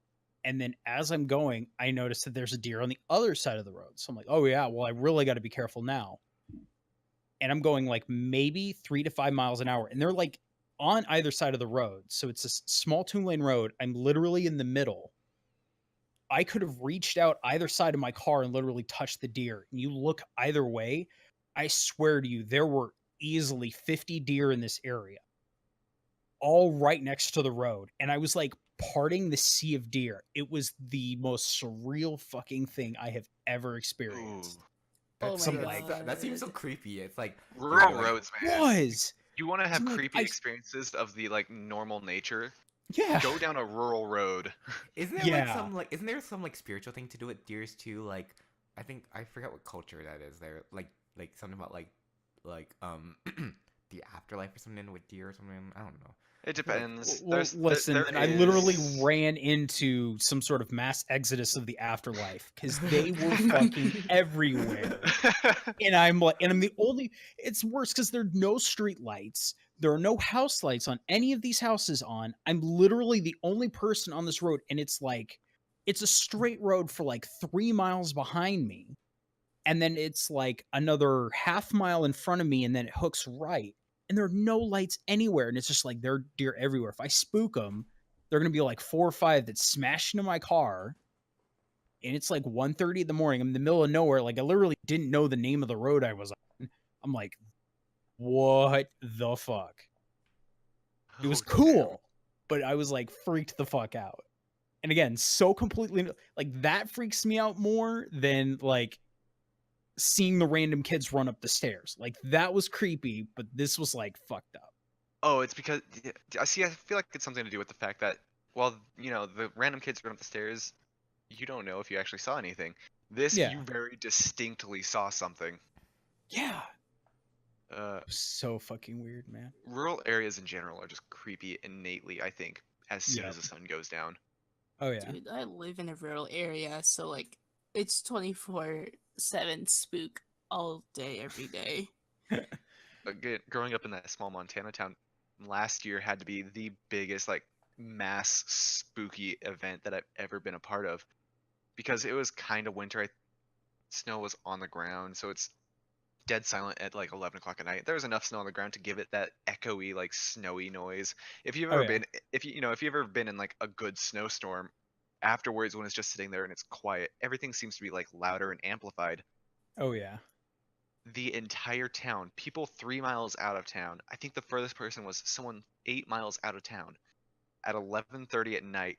And then as I'm going, I notice that there's a deer on the other side of the road. So I'm like, oh yeah, well, I really got to be careful now. And I'm going like maybe 3 to 5 miles an hour. And they're like on either side of the road. So it's a small 2-lane road. I'm literally in the middle. I could have reached out either side of my car and literally touched the deer. And you look either way, I swear to you, there were easily 50 deer in this area, all right next to the road. And I was like parting the sea of deer. It was the most surreal fucking thing I have ever experienced. Ooh. Oh That's my Some like that seems so God. creepy. It's like Rural like, roads, man. was. You want to have I'm like, creepy experiences of the like normal nature? yeah. Go down a rural road. Yeah. isn't there some like spiritual thing to do with deers too? Like I think I forget what culture that is. There like something about like the afterlife or something with deer or something. I don't know. It I feel like depends. Well, listen, There then I literally is. ran into some sort of mass exodus of the afterlife because they were fucking everywhere. And I'm like, and I'm the only, it's worse because there are no street lights. There are no house lights on any of these houses on. I'm literally the only person on this road. And it's like, it's a straight road for like 3 miles behind me. And then it's like another half mile in front of me. And then it hooks right. And there are no lights anywhere. And it's just like, there are deer everywhere. If I spook them, they're going to be like 4 or 5 that smash into my car. And it's like 1:30 in the morning. I'm in the middle of nowhere. Like I literally didn't know the name of the road I was on. I'm like, what the fuck? It was Oh, damn. cool, but I was like freaked the fuck out. And again, so completely like that freaks me out more than like seeing the random kids run up the stairs. Like that was creepy, but this was like fucked up. Oh, it's because I see. I feel like it's something to do with the fact that while the random kids run up the stairs, you don't know if you actually saw anything. This Yeah. you very distinctly saw something. Yeah. Uh, It was so fucking weird, man. rural areas in general are just creepy innately, I think, as soon Yep. as the sun goes down. Oh yeah. Dude, I live in a rural area, so like it's 24/7 spook all day, every day. Again, growing up in that small Montana town, last year had to be the biggest like mass spooky event that I've ever been a part of because it was kind of winter. Snow was on the ground, so it's dead silent at like 11 o'clock at night. There was enough snow on the ground to give it that echoey, like snowy noise. If you've Oh ever yeah. been, if you've ever been in like a good snowstorm, afterwards when it's just sitting there and it's quiet, everything seems to be like louder and amplified. Oh yeah. The entire town, people 3 miles out of town. I think the furthest person was someone 8 miles out of town. At 11:30 at night,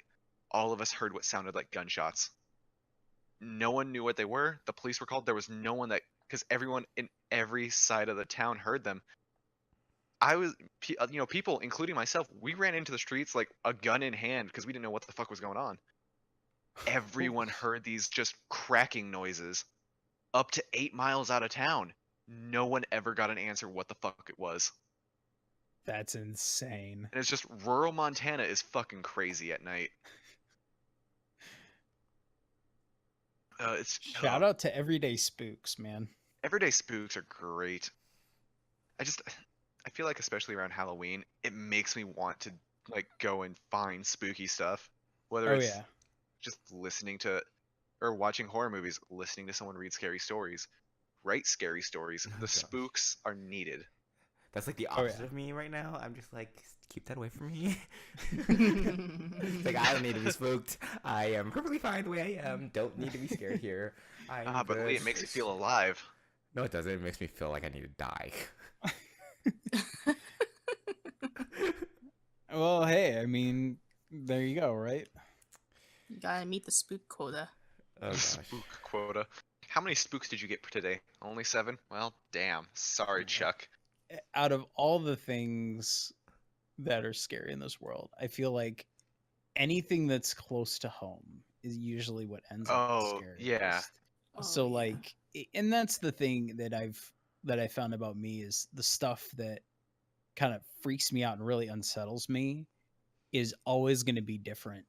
all of us heard what sounded like gunshots. No one knew what they were. The police were called. There was no one that, because everyone in every side of the town heard them. I was, people, including myself, we ran into the streets like a gun in hand because we didn't know what the fuck was going on. Everyone heard these just cracking noises up to 8 miles out of town. No one ever got an answer what the fuck it was. That's insane. And it's just rural Montana is fucking crazy at night. Shout out to Everyday Spooks, man. Everyday Spooks are great. I feel like especially around Halloween, it makes me want to like go and find spooky stuff. Whether it's just listening to or watching horror movies, listening to someone read scary stories, write scary stories. The spooks are needed. That's like the opposite of me right now. I'm just like, keep that away from me. It's like, I don't need to be spooked. I am perfectly fine the way I am. Don't need to be scared here. But Lee, it makes you feel alive. No, it doesn't. It makes me feel like I need to die. Well, hey, I mean, there you go, right? You gotta meet the spook quota. Oh, gosh. Spook quota. How many spooks did you get for today? Only 7? Well, damn. Sorry, Chuck. Out of all the things that are scary in this world, I feel like anything that's close to home is usually what ends up scary. Yeah. So like, and that's the thing that I found about me is the stuff that kind of freaks me out and really unsettles me is always going to be different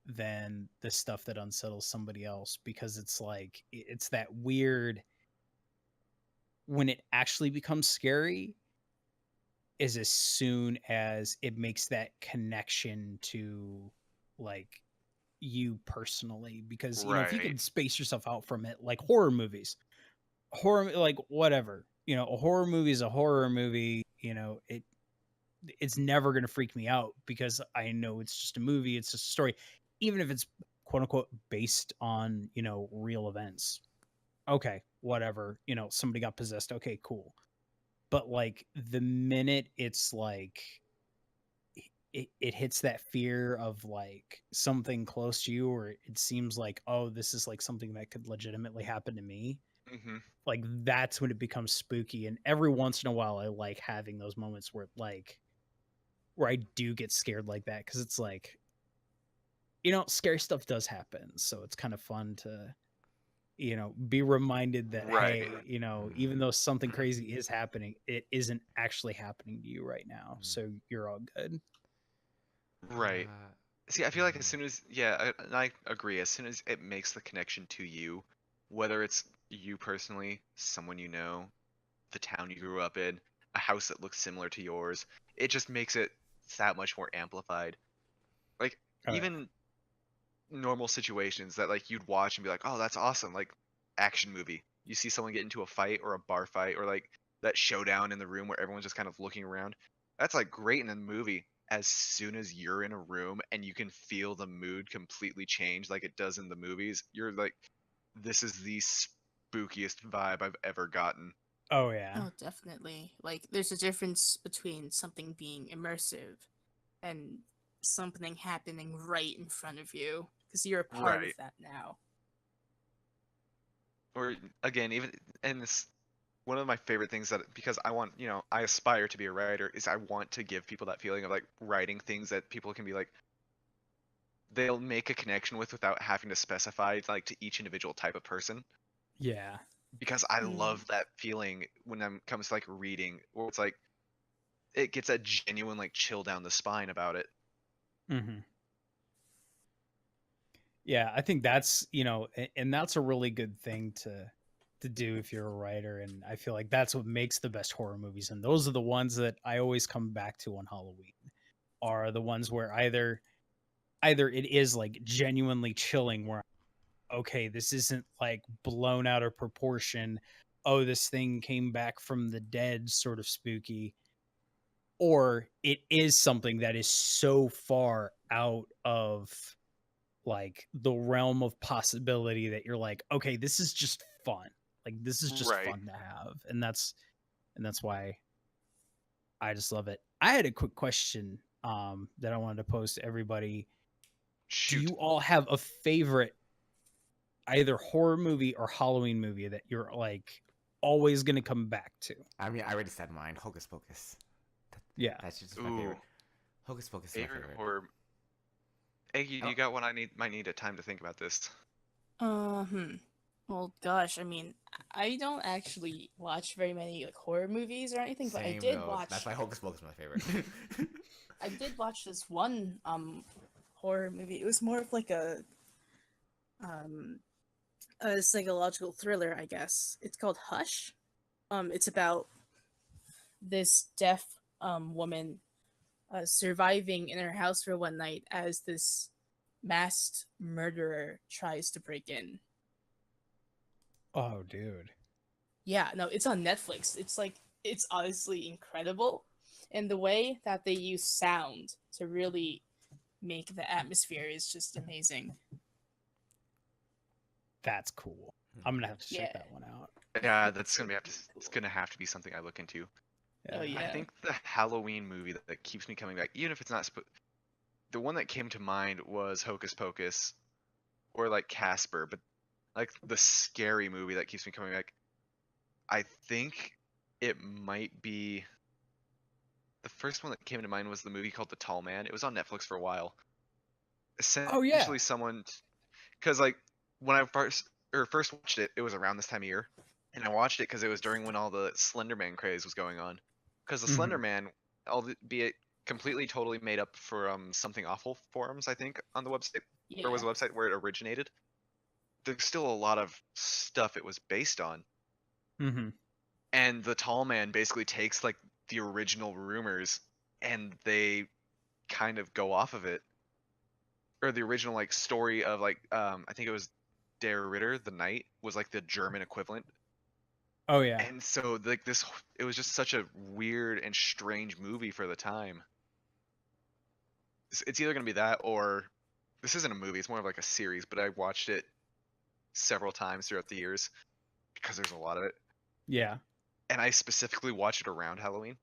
than the stuff that unsettles somebody else, because it's like, it's that weird, when it actually becomes scary is as soon as it makes that connection to like you personally, because you know, if you can space yourself out from it, like horror movies, like whatever, you know, a horror movie is a horror movie, you know, it's never going to freak me out because I know it's just a movie, it's just a story, even if it's quote unquote based on, you know, real events. Okay, whatever, you know, somebody got possessed, okay, cool. But like the minute it's like it hits that fear of like something close to you, or it seems like, oh, this is like something that could legitimately happen to me, like that's when it becomes spooky. And every once in a while I like having those moments where I do get scared like that, because it's like, you know, scary stuff does happen, so it's kind of fun to, you know, be reminded that, hey, you know, even though something crazy is happening, it isn't actually happening to you right now, so you're all good. Right. See, I feel like as soon as, and I agree, as soon as it makes the connection to you, whether it's you personally, someone you know, the town you grew up in, a house that looks similar to yours, it just makes it that much more amplified. Like, even normal situations that like you'd watch and be like, oh, that's awesome, like action movie, you see someone get into a fight or a bar fight or like that showdown in the room where everyone's just kind of looking around, that's like great in the movie. As soon as you're in a room and you can feel the mood completely change like it does in the movies, you're like, this is the spookiest vibe I've ever gotten. Oh yeah. Oh, definitely. Like there's a difference between something being immersive and something happening right in front of you, because you're a part of that now. Or again, even, and this, one of my favorite things that, because I want, you know, I aspire to be a writer, is I want to give people that feeling of like writing things that people can be like, they'll make a connection with without having to specify like to each individual type of person. Yeah. Because I love that feeling when it comes to like reading, where it's like, it gets a genuine like chill down the spine about it. Yeah, I think that's, you know, and that's a really good thing to do if you're a writer, and I feel like that's what makes the best horror movies, and those are the ones that I always come back to on Halloween, are the ones where either it is like genuinely chilling, where okay, this isn't like blown out of proportion, oh, this thing came back from the dead sort of spooky, or it is something that is so far out of like the realm of possibility that you're like, okay, this is just fun. Like this is just fun to have. And that's why I just love it. I had a quick question that I wanted to pose to everybody. Shoot. Do you all have a favorite either horror movie or Halloween movie that you're like always going to come back to? I mean, I already said mine, Hocus Pocus. Yeah. That's just my Ooh, favorite. Hocus Pocus is my favorite favorite. horror. Eggy, do Oh, you got one? Might need a time to think about this. Hmm. Well, gosh, I mean, I don't actually watch very many like horror movies or anything, but I same did though. That's watch. why Hocus Pocus is my favorite. I did watch this one horror movie. It was more of like um a psychological thriller, I guess. It's called Hush. It's about this deaf woman surviving in her house for one night as this masked murderer tries to break in. Oh, dude. Yeah, no, it's on Netflix. It's honestly incredible. And the way that they use sound to really make the atmosphere is just amazing. That's cool. I'm gonna have to check Yeah. that one out. Yeah, that's gonna have to. It's gonna have to be something I look into. Oh Yeah. I yeah. think the Halloween movie that keeps me coming back, even if it's not. The one that came to mind was Hocus Pocus, or like Casper, but like the scary movie that keeps me coming back. I think it might be the first one that came to mind was the movie called The Tall Man. It was on Netflix for a while. Oh yeah. Essentially, someone, because like when I first watched it, it was around this time of year, and I watched it because it was during when all the Slender Man craze was going on. Because the Slender Mhm. Man, albeit completely totally made up for something awful forums, I think, on the website, or was Yeah. the website where it originated. There's still a lot of stuff it was based on, Mhm. and the Tall Man basically takes like the original rumors and they kind of go off of it, or the original like story of like I think it was Der Ritter the Knight was like the German equivalent. Oh yeah. And so like it was just such a weird and strange movie for the time. It's either going to be that, or this isn't a movie, it's more of like a series, but I watched it several times throughout the years because there's a lot of it. Yeah. And I specifically watch it around Halloween.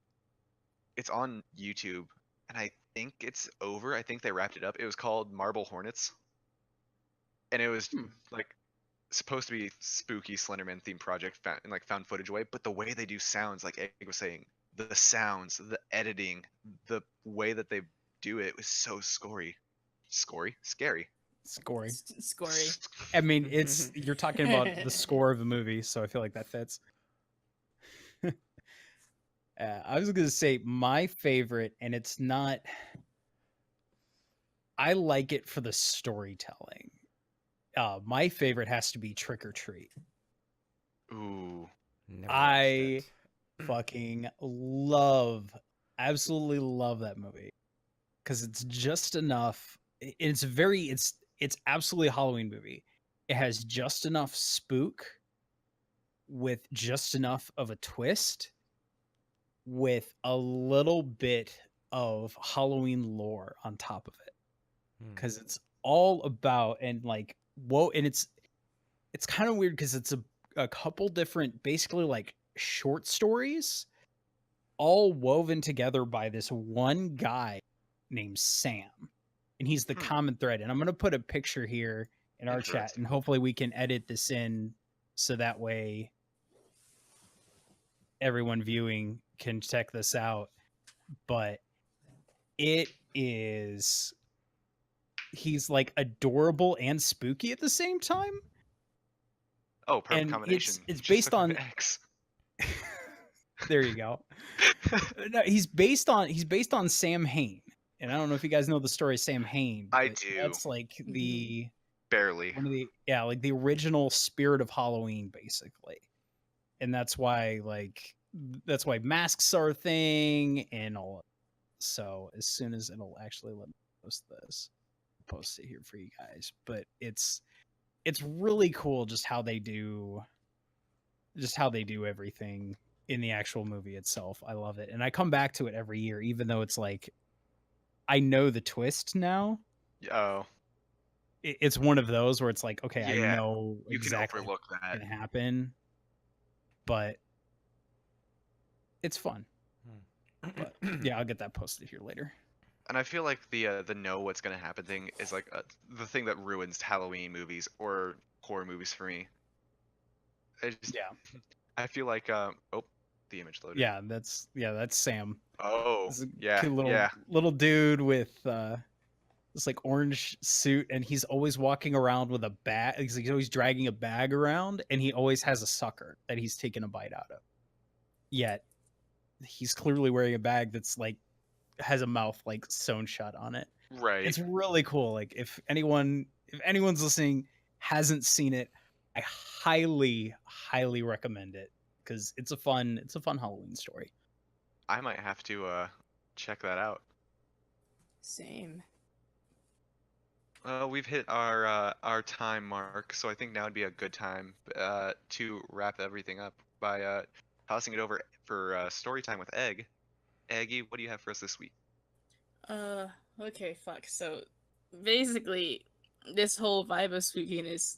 It's on YouTube, and I think it's over. I think they wrapped it up. It was called Marble Hornets, and it was Hmm. like supposed to be spooky Slenderman themed project in like found footage way, but the way they do sounds, like Egg was saying, the sounds, the editing, the way that they do it was so scary. Scoring. Scory. I mean, it's you're talking about the score of the movie, so I feel like that fits. I was gonna say my favorite, and it's not. I like it for the storytelling. My favorite has to be Trick or Treat. Ooh, Never watched I it. fucking love, absolutely love that movie because it's just enough. It's absolutely a Halloween movie. It has just enough spook with just enough of a twist with a little bit of Halloween lore on top of it Hmm. because it's all about and like whoa, and it's kind of weird because it's a couple different basically like short stories all woven together by this one guy named Sam. And he's the hmm, common thread. And I'm going to put a picture here in our chat interesting. and hopefully we can edit this in so that way everyone viewing can check this out. But it is he's like adorable and spooky at the same time. Oh, perfect And combination. it's Just based like on my ex. there you go. No, he's based on Sam Hain. And I don't know if you guys know the story of Sam Hain, I but do that's like Mhm. the barely. one of the like the original spirit of Halloween basically. And that's why masks are a thing and all. So as soon as it'll actually let me post this, I'll post it here for you guys. But it's really cool just how they do everything in the actual movie itself. I love it. And I come back to it every year, even though it's like I know the twist now. Oh, It's one of those where it's like, okay, I yeah. know You can exactly overlook what's that. gonna happen, but it's fun. But yeah, I'll get that posted here later. And I feel like the know what's gonna happen thing is like the thing that ruins Halloween movies or horror movies for me. I just Yeah. I feel like oh, the image loaded. Yeah, that's Sam. Oh, This yeah, cute yeah. little dude with this like orange suit, and he's always walking around with a bag. He's always dragging a bag around, and he always has a sucker that he's taking a bite out of. Yet he's clearly wearing a bag that's like has a mouth like sewn shut on it. Right. It's really cool. Like if anyone's listening hasn't seen it, I highly recommend it because it's a fun Halloween story. I might have to check that out. Same. We've hit our time mark, so I think now would be a good time to wrap everything up by tossing it over for story time with Egg. Eggy, what do you have for us this week? Okay, fuck. So, basically, this whole vibe of spookiness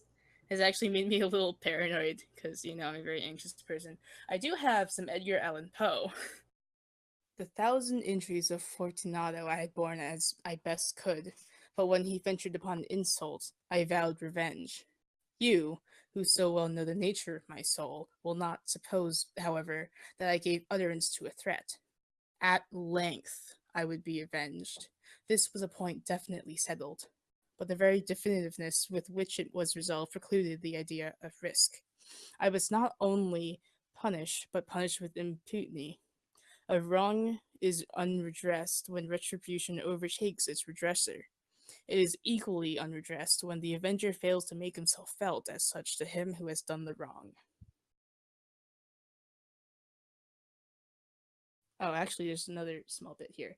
has actually made me a little paranoid because, I'm a very anxious person. I do have some Edgar Allan Poe. The 1,000 injuries of Fortunato I had borne as I best could, but when he ventured upon insult, I vowed revenge. You, who so well know the nature of my soul, will not suppose, however, that I gave utterance to a threat. At length, I would be avenged. This was a point definitely settled, but the very definitiveness with which it was resolved precluded the idea of risk. I was not only punished, but punished with impunity. A wrong is unredressed when retribution overtakes its redresser. It is equally unredressed when the avenger fails to make himself felt as such to him who has done the wrong. Oh, actually, there's another small bit here.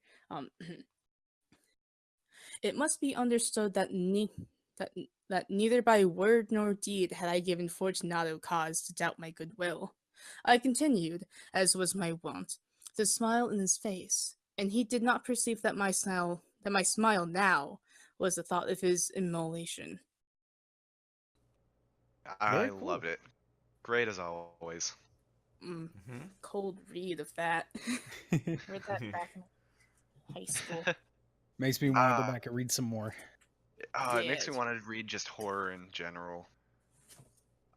It must be understood that that neither by word nor deed had I given Fortunato cause to doubt my goodwill. I continued, as was my wont, to smile in his face, and he did not perceive that my smile now was the thought of his immolation. I Very cool. loved it. Great as always. Mm-hmm. Cold read of that. Read that back in high school. Makes me want to go uh, back and read some more. it Yeah, makes me want to read just horror in general.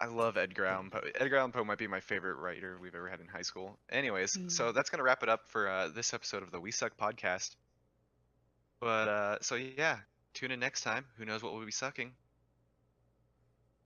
I love Edgar Allan Poe. Edgar Allan Poe might be my favorite writer we've ever had in high school. Anyways, so that's gonna wrap it up for this episode of the We Suck podcast. But so yeah, tune in next time. Who knows what we'll be sucking?